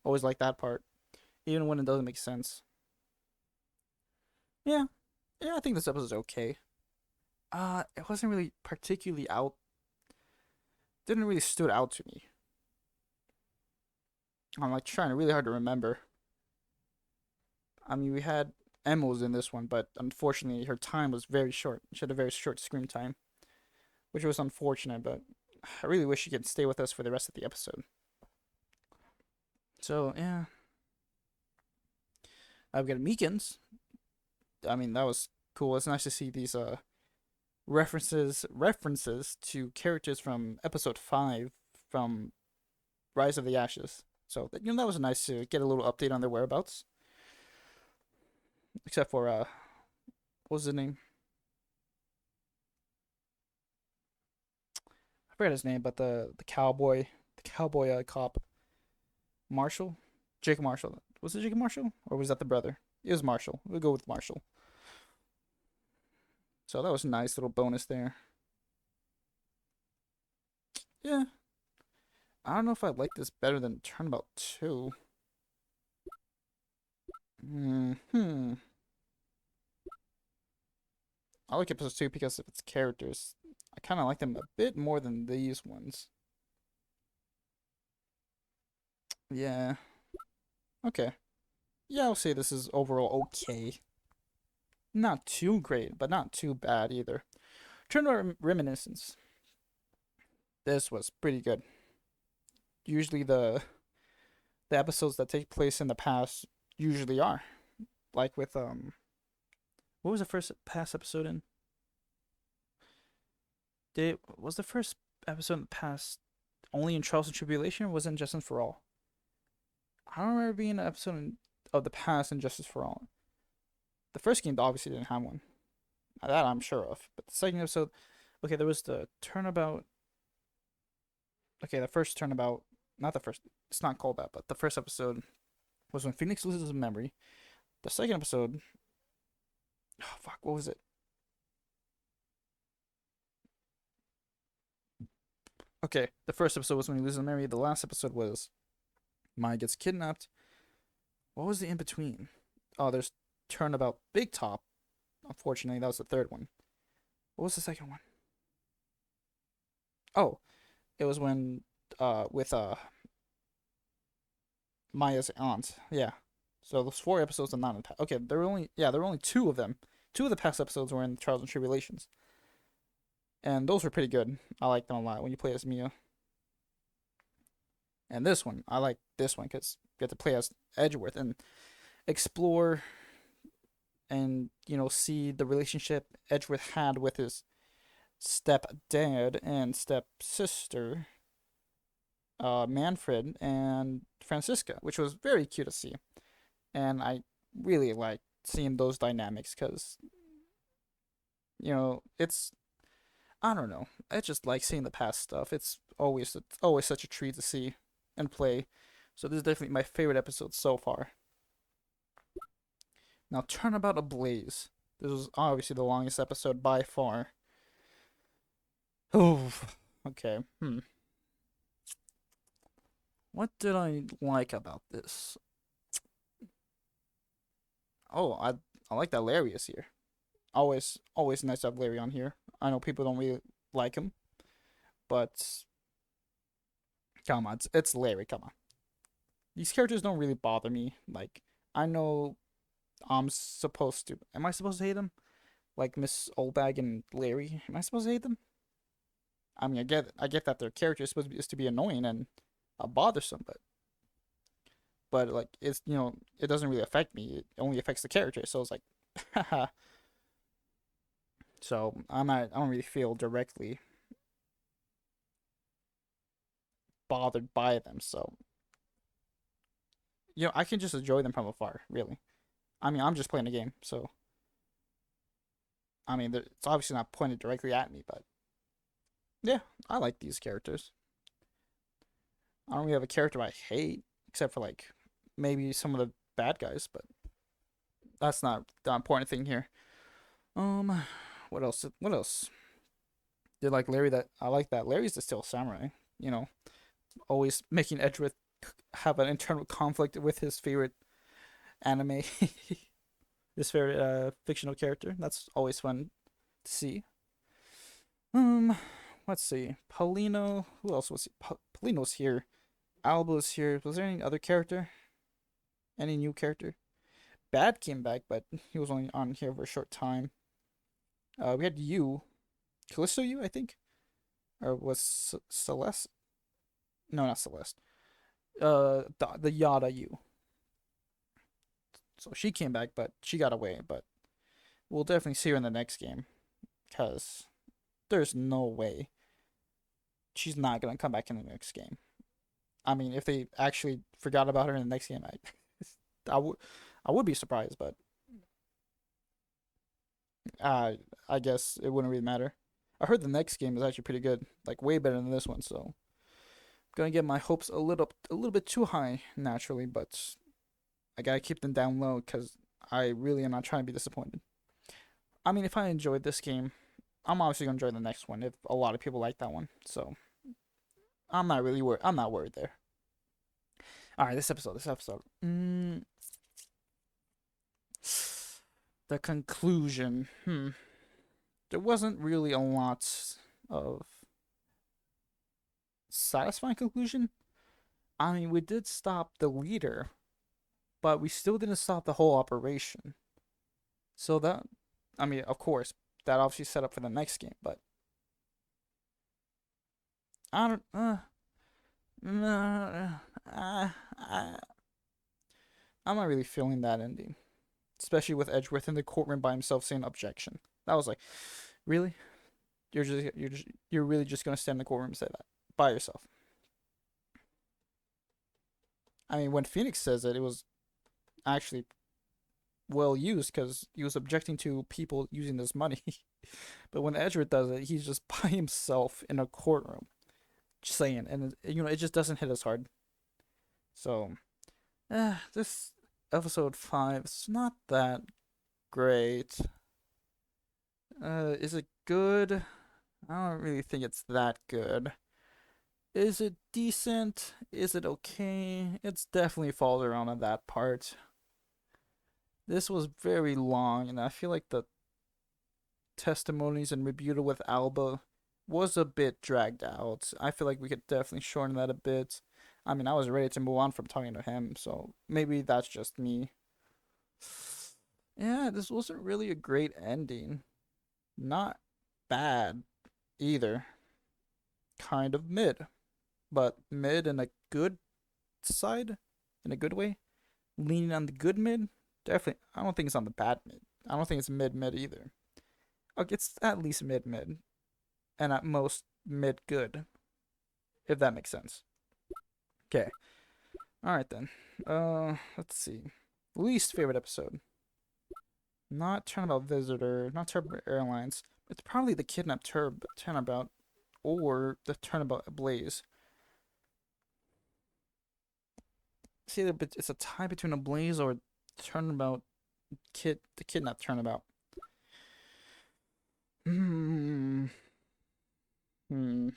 Always like that part, even when it doesn't make sense. Yeah, yeah, I think this episode's okay. It wasn't really particularly out. Didn't really stood out to me. I'm like trying really hard to remember. I mean, we had Emma's in this one, but unfortunately, her time was very short. She had a very short screen time, which was unfortunate. But I really wish she could stay with us for the rest of the episode. So yeah, I've got Meekins. I mean, that was cool. It's nice to see these references to characters from episode 5 from Rise of the Ashes. So that was nice to get a little update on their whereabouts. Except for what was his name? I forgot his name, but the cowboy cop, Marshall, Jake Marshall. Was it Jake Marshall or was that the brother? It was Marshall. We'll go with Marshall. So that was a nice little bonus there. Yeah, I don't know if I like this better than Turnabout 2. Hmm. I like episode 2 because of its characters. I kind of like them a bit more than these ones. Yeah. Okay. Yeah, I'll say this is overall okay. Not too great, but not too bad either. Turnabout Reminiscence. This was pretty good. Usually the episodes that take place in the past usually are. Like with what was the first past episode in? Was the first episode in the past only in Trials and Tribulation, or was it in Justice for All? I don't remember being an episode of the past in Justice for All. The first game obviously didn't have one. That I'm sure of. But the second episode, okay, there was the Turnabout. Okay, the first Turnabout, not the first. It's not called that, but the first episode was when Phoenix loses his memory. The second episode, oh fuck, what was it? Okay, the first episode was when he loses his memory. The last episode was Maya gets kidnapped. What was the in between? Oh, there's Turnabout Big Top. Unfortunately, that was the third one. What was the second one? Oh, it was when with Maya's aunt. Yeah. So those 4 episodes are not in the past. Okay, there were only two of them. Two of the past episodes were in Trials and Tribulations. And those were pretty good. I like them a lot when you play as Mia. And this one, I like this one because you get to play as Edgeworth and explore and, see the relationship Edgeworth had with his stepdad and stepsister, Manfred and Francisca, which was very cute to see. And I really like seeing those dynamics because, it's, I don't know. I just like seeing the past stuff. It's always such a treat to see and play. So this is definitely my favorite episode so far. Now, Turnabout Ablaze. This was obviously the longest episode by far. Oh, okay. What did I like about this? Oh, I like that Larry is here. Always nice to have Larry on here. I know people don't really like him, but come on, it's Larry. Come on, these characters don't really bother me. Like, I know I'm supposed to. Am I supposed to hate them? Like Miss Oldbag and Larry. Am I supposed to hate them? I mean, I get that their character is to be annoying and bothersome, but like it's it doesn't really affect me. It only affects the character. So it's like, haha. So I don't really feel directly bothered by them. So I can just enjoy them from afar. Really. I mean, I'm just playing a game, so I mean, it's obviously not pointed directly at me, but yeah, I like these characters. I don't really have a character I hate, except for like maybe some of the bad guys, but that's not the important thing here. What else? What else? Did like Larry that I like that Larry's the still samurai. Always making Edgeworth have an internal conflict with his favorite anime, his favorite fictional character. That's always fun to see. Let's see. Paulino. Who else was he? Paulino's here. Alba's here. Was there any other character? Any new character? Bad came back, but he was only on here for a short time. We had you, Callisto you, I think, or was Celeste? No, not Celeste. The Yada you. So she came back, but she got away. But we'll definitely see her in the next game, because there's no way she's not gonna come back in the next game. I mean, if they actually forgot about her in the next game, I would be surprised, but I guess it wouldn't really matter. I heard the next game is actually pretty good, like way better than this one. So I'm gonna get my hopes a little bit too high naturally, but I gotta keep them down low because I really am not trying to be disappointed. I mean, if I enjoyed this game, I'm obviously gonna enjoy the next one if a lot of people like that one. So I'm not really worried. I'm not worried there. All right, this episode. The conclusion. There wasn't really a lot of satisfying conclusion. I mean, we did stop the leader, but we still didn't stop the whole operation. So that, I mean, of course, that obviously set up for the next game, but I don't, I'm not really feeling that ending, especially with Edgeworth in the courtroom by himself saying objection. That was like, really? You're really just gonna stand in the courtroom and say that by yourself? I mean, when Phoenix says it, it was actually well used because he was objecting to people using his money. But when Edgeworth does it, he's just by himself in a courtroom, just saying, and it just doesn't hit as hard. So This episode 5 is not that great. Is it good? I don't really think it's that good. Is it decent? Is it okay? It's definitely falls around on that part. This was very long, and I feel like the testimonies and rebuttal with Alba was a bit dragged out. I feel like we could definitely shorten that a bit. I mean, I was ready to move on from talking to him, so maybe that's just me. Yeah, this wasn't really a great ending. Not bad either. Kind of mid, but mid in a good side, in a good way. Leaning on the good mid. Definitely, I don't think it's on the bad mid. I don't think it's mid mid either. Okay, it's at least mid mid, and at most mid good, if that makes sense. Okay. All right then. Let's see. Least favorite episode. Not Turnabout Visitor, not Turnabout Airlines. It's probably the Turnabout, or the Turnabout Ablaze. See, it's a tie between Ablaze or Turnabout the Kidnap Turnabout. Hmm. Hmm.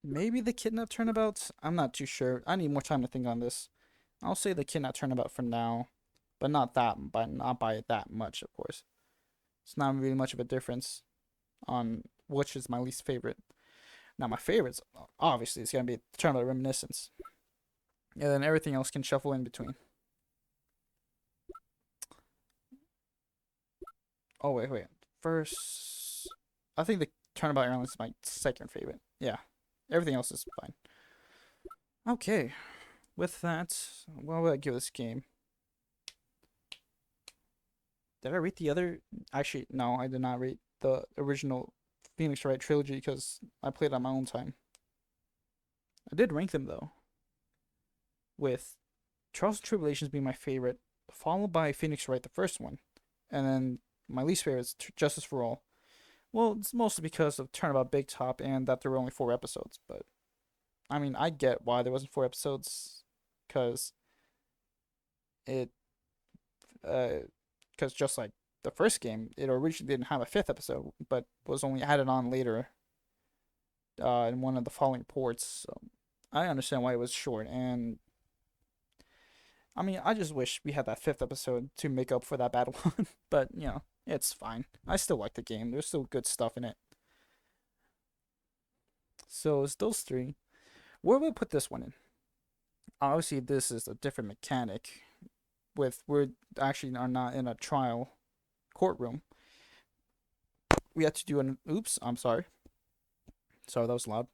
Maybe the Kidnap Turnabout? I'm not too sure. I need more time to think on this. I'll say the Kidnap Turnabout for now, but not by that much, of course. It's not really much of a difference on which is my least favorite. Now, my favorites, obviously, it's gonna be Turnabout Reminiscence, and then everything else can shuffle in between. Oh wait. First, I think the Turnabout Airlines is my second favorite. Yeah, everything else is fine. Okay, with that, what would I give this game? Did I rate the other? Actually, no, I did not rate the original Phoenix Wright trilogy because I played on my own time. I did rank them though, with Trials and Tribulations being my favorite, followed by Phoenix Wright, the first one, and then my least favorite is Justice for All. Well, it's mostly because of Turnabout Big Top and that there were only 4 episodes. But I mean, I get why there wasn't 4 episodes, because it, because just like the first game, it originally didn't have a 5th episode, but was only added on later, in one of the following ports. So I understand why it was short, and I mean, I just wish we had that 5th episode to make up for that bad one. But it's fine. I still like the game. There's still good stuff in it. So it's those three. Where would I put this one in? Obviously, this is a different mechanic. We're actually are not in a trial courtroom. We had to do an oops. I'm sorry. Sorry, that was loud.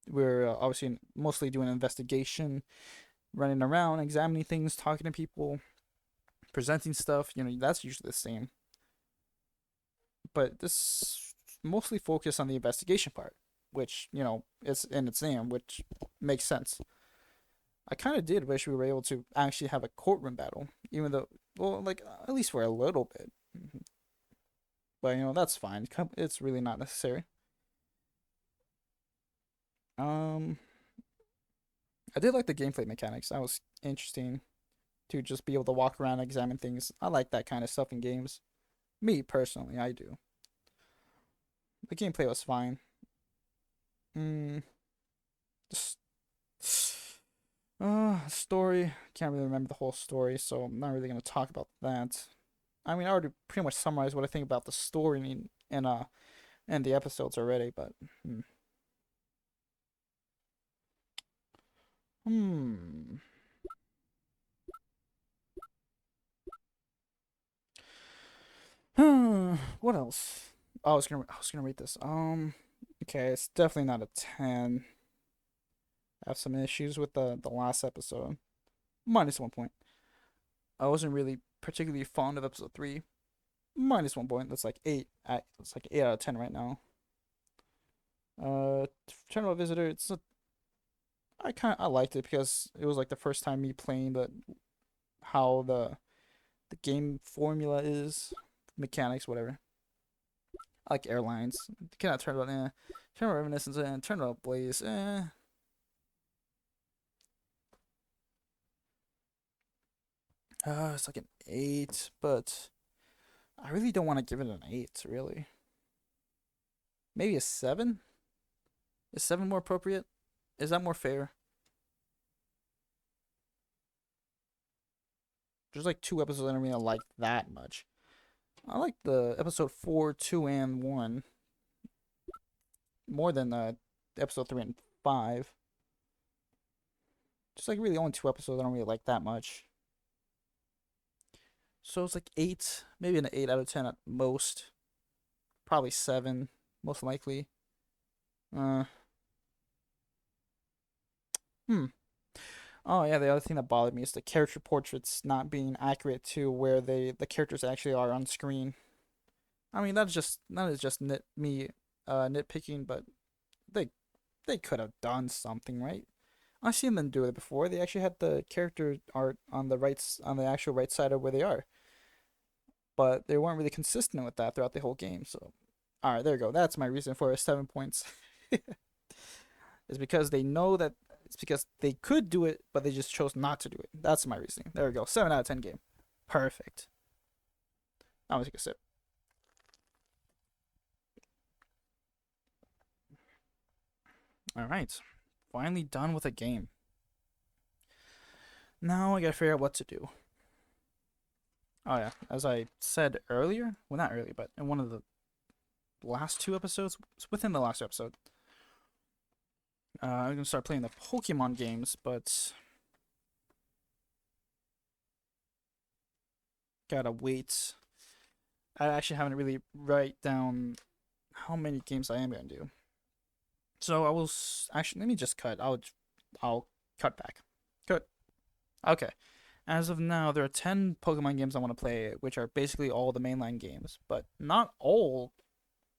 We're obviously mostly doing an investigation, running around, examining things, talking to people, presenting stuff. That's usually the same. But this mostly focused on the investigation part, which is in its name, which makes sense. I kind of did wish we were able to actually have a courtroom battle, even though, well, like at least for a little bit. But that's fine. It's really not necessary. Um, I did like the gameplay mechanics. That was interesting to just be able to walk around and examine things. I like that kind of stuff in games. Me personally, I do. The gameplay was fine. Mm, just story. Can't really remember the whole story, so I'm not really gonna talk about that. I mean, I already pretty much summarized what I think about the story in the episodes already, but hmm. What else? I was gonna rate this. Okay, it's definitely not a 10. I have some issues with the last episode. -1 point. I wasn't really particularly fond of episode 3. -1 point. That's like 8. It's like 8 out of 10 right now. Turnabout Visitor. I liked it because it was like the first time me playing how the game formula is, mechanics, whatever. I like airlines. Cannot Turnabout. Turnabout Reminiscence. Turnabout Blaze. It's like an 8, but I really don't want to give it an 8, really. Maybe a 7? Is 7 more appropriate? Is that more fair? There's like 2 episodes I don't really like that much. I like the episode 4, 2, and 1 more than episode 3 and 5. Just like really only 2 episodes I don't really like that much. So it's like 8, maybe an 8 out of 10 at most. Probably 7, most likely. Uh, hmm. Oh yeah, the other thing that bothered me is the character portraits not being accurate to where the characters actually are on screen. I mean that is just nitpicking, but they they could have done something, right? I've seen them do it before. They actually had the character art on on the actual right side of where they are, but they weren't really consistent with that throughout the whole game. So, all right, there you go. That's my reason for 7 points. It's because they know that it's because they could do it, but they just chose not to do it. That's my reasoning. There we go. 7 out of 10 game. Perfect. I'm gonna take a sip. All right, finally done with a game. Now I gotta figure out what to do. Oh yeah, as I said earlier, well not earlier, but in one of the last 2 episodes, within the last episode, I'm gonna start playing the Pokemon games, but gotta wait. I actually haven't really write down how many games I am gonna do. So I will actually let me just cut. I'll cut back. Cut. Okay. As of now, there are 10 Pokemon games I want to play, which are basically all the mainline games, but not all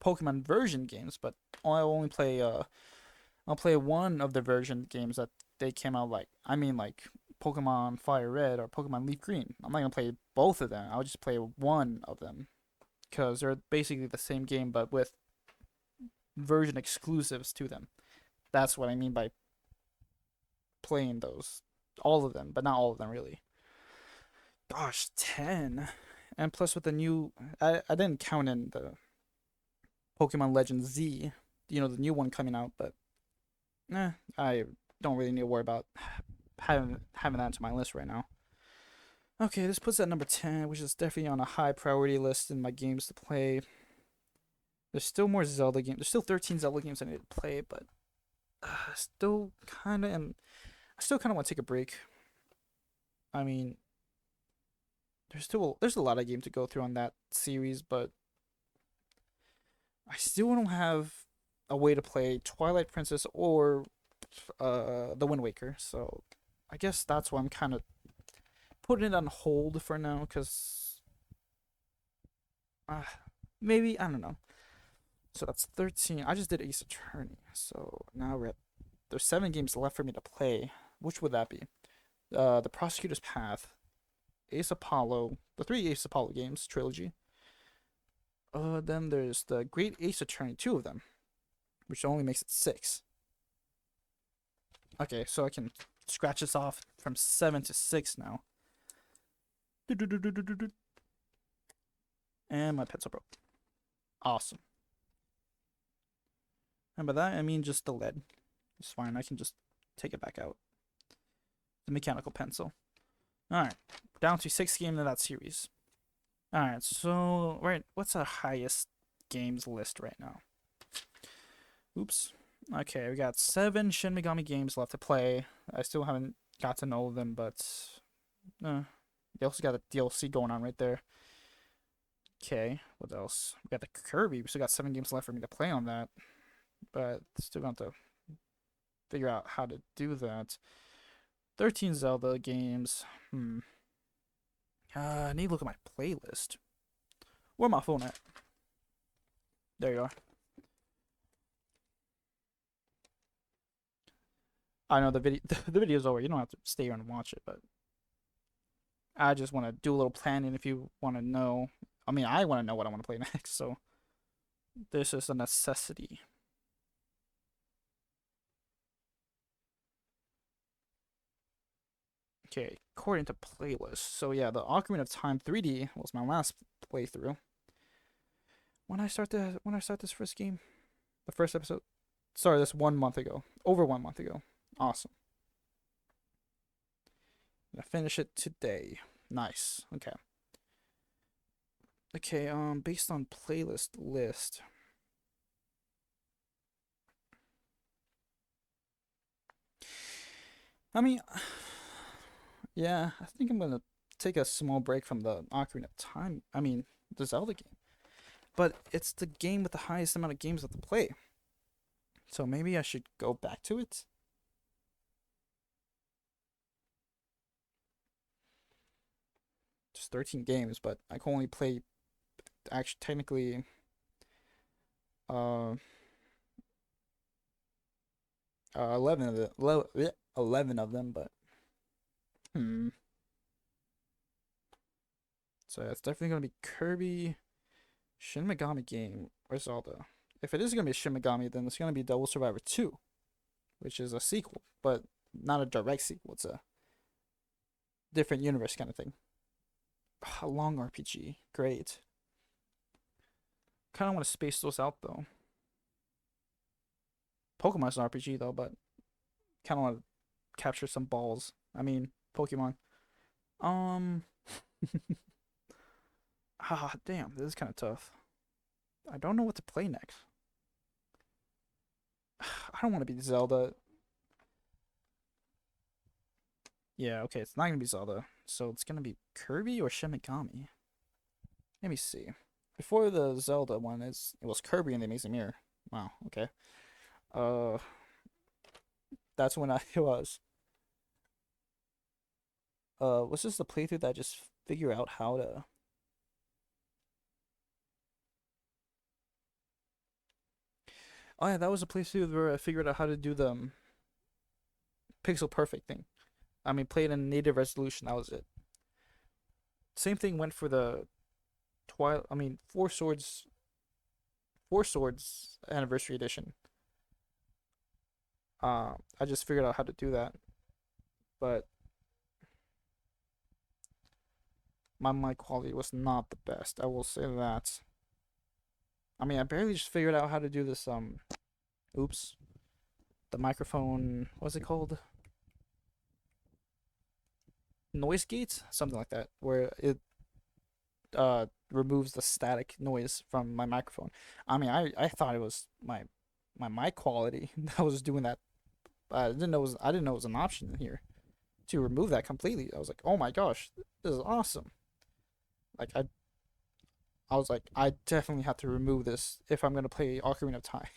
Pokemon version games. But I'll play one of the version games that they came out like. I mean, like Pokemon Fire Red or Pokemon Leaf Green. I'm not gonna play both of them. I'll just play one of them because they're basically the same game, but with version exclusives to them. That's what I mean by playing those. All of them, but not all of them really. Gosh, 10. And plus with the new I didn't count in the Pokemon Legends Z, the new one coming out, but I don't really need to worry about having that to my list right now. Okay, this puts it at number 10, which is definitely on a high priority list in my games to play. There's still more Zelda games. There's still 13 Zelda games I need to play, but still kind of am. I still kind of want to take a break. I mean, there's a lot of games to go through on that series, but I still don't have a way to play Twilight Princess or The Wind Waker. So I guess that's why I'm kind of putting it on hold for now, because maybe I don't know. So that's 13. I just did Ace Attorney, so now there's 7 games left for me to play. Which would that be? The Prosecutor's Path, Ace Apollo, the 3 Ace Apollo games trilogy. Then there's the Great Ace Attorney, 2 of them, which only makes it 6. Okay, so I can scratch this off from 7 to 6 now. And my pencil broke. Awesome. And by that I mean just the lead. It's fine. I can just take it back out. The mechanical pencil. Alright. Down to 6 games in that series. Alright, so what's our highest games list right now? Oops. Okay, we got 7 Shin Megami games left to play. I still haven't got to know them, but they also got a DLC going on right there. Okay, what else? We got the Kirby. We still got 7 games left for me to play on that, but still going to figure out how to do that. 13 Zelda games. I need to look at my playlist. Where my phone at? There you are. I know the video. The video's over. You don't have to stay here and watch it, but I just want to do a little planning. If you want to know, I mean, I want to know what I want to play next. So this is a necessity. Okay, according to playlist. So yeah, the Ocarina of Time 3D was my last playthrough. When I start this first game, the first episode. Sorry, this 1 month ago. Over 1 month ago. Awesome. I finish it today. Nice. Okay. Okay, based on playlist list. I mean, yeah, I think I'm gonna take a small break from the Ocarina of Time. I mean, the Zelda game. But it's the game with the highest amount of games I have to play. So maybe I should go back to it. Just 13 games, but I can only play actually technically uh 11 of the 11 of them, but hmm. So yeah, it's definitely gonna be Kirby, Shin Megami game, or Zelda. If it is gonna be Shin Megami, then it's gonna be Devil Survivor 2, which is a sequel, but not a direct sequel. It's a different universe kind of thing. A long RPG, great. Kind of want to space those out though. Pokemon's an RPG though, but kind of want to capture some balls. I mean, Pokemon. Um, damn, this is kind of tough. I don't know what to play next. I don't want to be Zelda. Yeah, okay, it's not gonna be Zelda, so it's gonna be Kirby or Shin Megami. Let me see. Before the Zelda one, it was Kirby and the Amazing Mirror. Wow, okay. Uh, that's when I it was. Was this the playthrough that I just figure out how to? Oh yeah, that was a playthrough where I figured out how to do the pixel perfect thing. I mean, play it in native resolution. That was it. Same thing went for the Twilight. I mean, Four Swords Anniversary Edition. I just figured out how to do that, but my mic quality was not the best. I will say that. I mean, I barely just figured out how to do this. Oops, the microphone. What's it called? Noise gate, something like that, where it removes the static noise from my microphone. I mean, I thought it was my mic quality that was doing that. I didn't know it was an option in here to remove that completely. I was like, oh my gosh, this is awesome. Like I was like, I definitely have to remove this if I'm gonna play Ocarina of Time.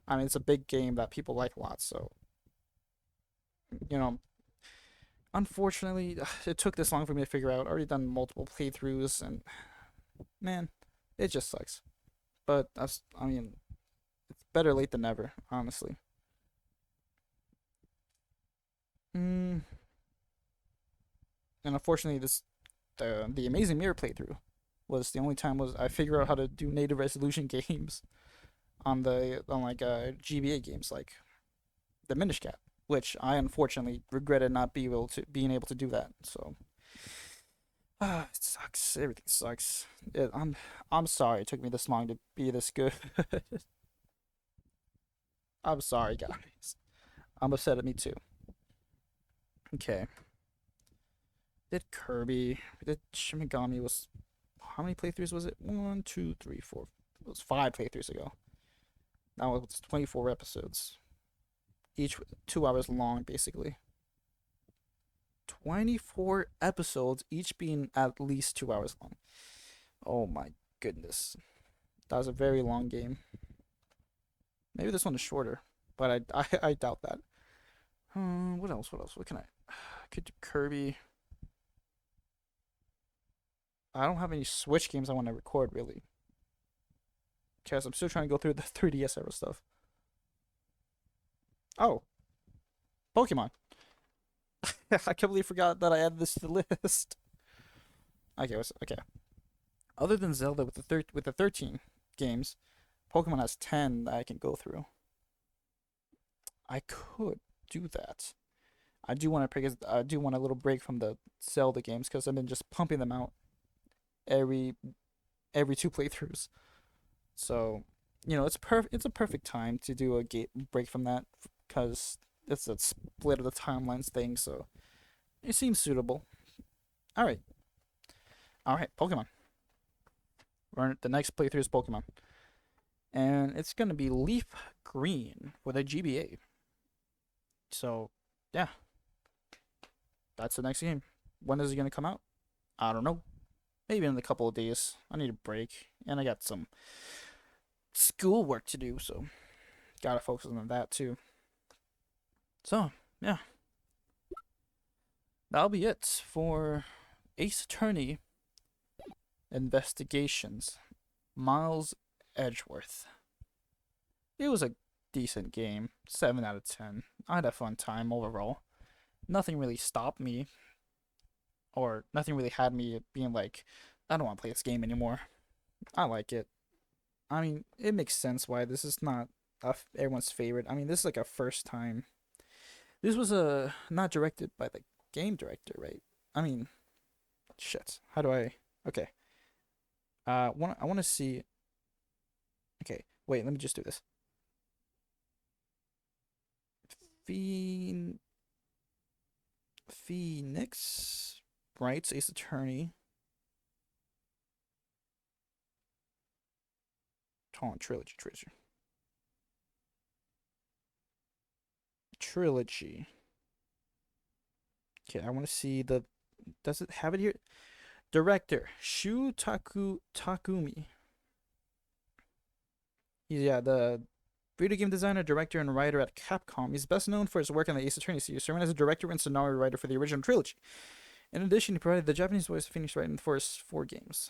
I mean, it's a big game that people like a lot, so you know. Unfortunately, it took this long for me to figure out. I've already done multiple playthroughs, and man, it just sucks. But I mean, it's better late than never, honestly. Mm, and unfortunately, the Amazing Mirror playthrough was the only time was I figured out how to do native resolution games on like GBA games like the Minish Cap, which I unfortunately regretted not being able to do that. So it sucks. Everything sucks. I'm sorry it took me this long to be this good. I'm sorry, guys. I'm upset at me too. Okay. Did Kirby? Did Shimigami was how many playthroughs was it? One, two, three, four. It was 5 playthroughs ago. That was 24 episodes. Each 2 hours long, basically. 24 episodes, each being at least 2 hours long. Oh my goodness. That was a very long game. Maybe this one is shorter, but I doubt that. What else? What else? What can I could do Kirby. I don't have any Switch games I want to record really. Because I'm still trying to go through the 3DS era stuff. Oh, Pokemon. I completely forgot that I added this to the list. Okay. Other than Zelda with the 13 games, Pokemon has 10 that I can go through. I could do that. I do want a little break from the Zelda games because I've been just pumping them out every every two playthroughs. So, it's a perfect time to do a break from that because it's a split of the timelines thing. So it seems suitable. All right, all right, Pokemon. The next playthrough is Pokemon, and it's gonna be Leaf Green with a GBA. So, yeah, that's the next game. When is it gonna come out? I don't know. Maybe in a couple of days. I need a break, and I got some schoolwork to do, so gotta focus on that too. So, yeah, that'll be it for Ace Attorney Investigations. Miles Edgeworth. It was a decent game. 7 out of 10. I had a fun time overall. Nothing really stopped me, or nothing really had me being like, I don't want to play this game anymore. I like it. I mean, it makes sense why this is not everyone's favorite. I mean, this is like a first time. This was not directed by the game director, right? I mean, shit. How do I? Okay. I want to see. Okay, wait. Let me just do this. Phoenix writes Ace Attorney. Hold on, trilogy. Okay, I want to see the. Does it have it here? Director Shu Takumi. He's the video game designer, director, and writer at Capcom. He's best known for his work in the Ace Attorney series, serving as a director and scenario writer for the original trilogy. In addition, he provided the Japanese voice of Phoenix Wright in the first 4 games.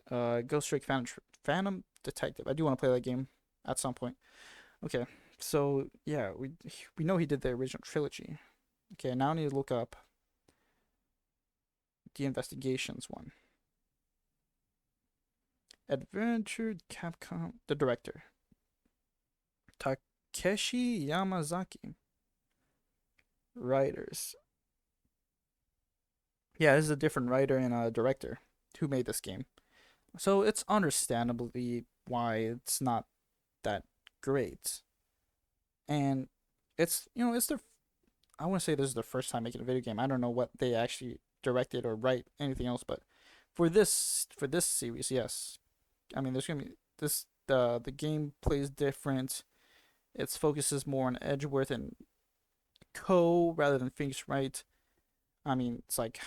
Ghost Trick Phantom Detective. I do want to play that game at some point. Okay, so yeah, we know he did the original trilogy. Okay, now I need to look up the Investigations one. Adventure Capcom. The director. Takeshi Yamazaki. Writers. Yeah, this is a different writer and a director who made this game. So it's understandably why it's not that great. And it's their. I want to say this is their first time making a video game. I don't know what they actually directed or write anything else, but for this series, yes. I mean, there's gonna be this. The game plays different. It focuses more on Edgeworth and Co. rather than Phoenix Wright. I mean, it's like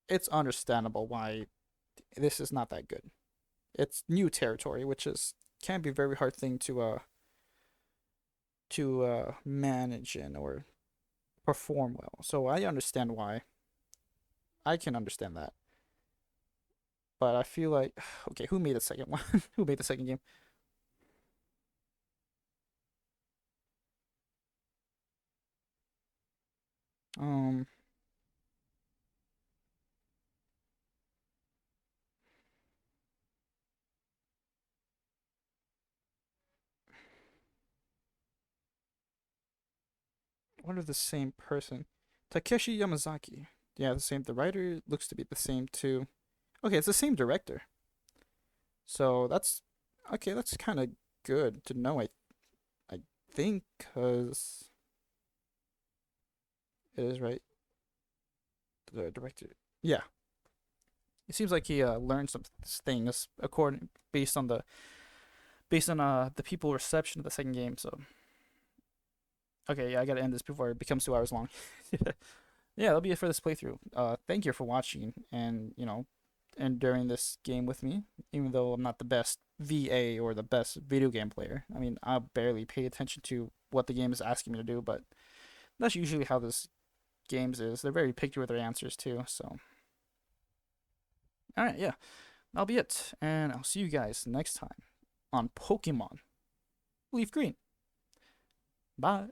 it's understandable why this is not that good. It's new territory, which is can be a very hard thing to manage in or perform well. So I understand why. I can understand that. But I feel like okay, who made the second one? Who made the second game? Um what are the same person? Takeshi Yamazaki. Yeah, the same. The writer looks to be the same too. Okay, it's the same director. So that's okay. That's kind of good to know. I think because it is right. The director. Yeah, it seems like he learned some things according based on the people reception of the second game. So okay, yeah, I gotta end this before it becomes 2 hours long. Yeah, that'll be it for this playthrough. Thank you for watching and and during this game with me. Even though I'm not the best VA or the best video game player, I mean I barely pay attention to what the game is asking me to do, but that's usually how this games is. They're very picky with their answers too. So, all right, yeah, that'll be it, and I'll see you guys next time on Pokemon Leaf Green. Bye.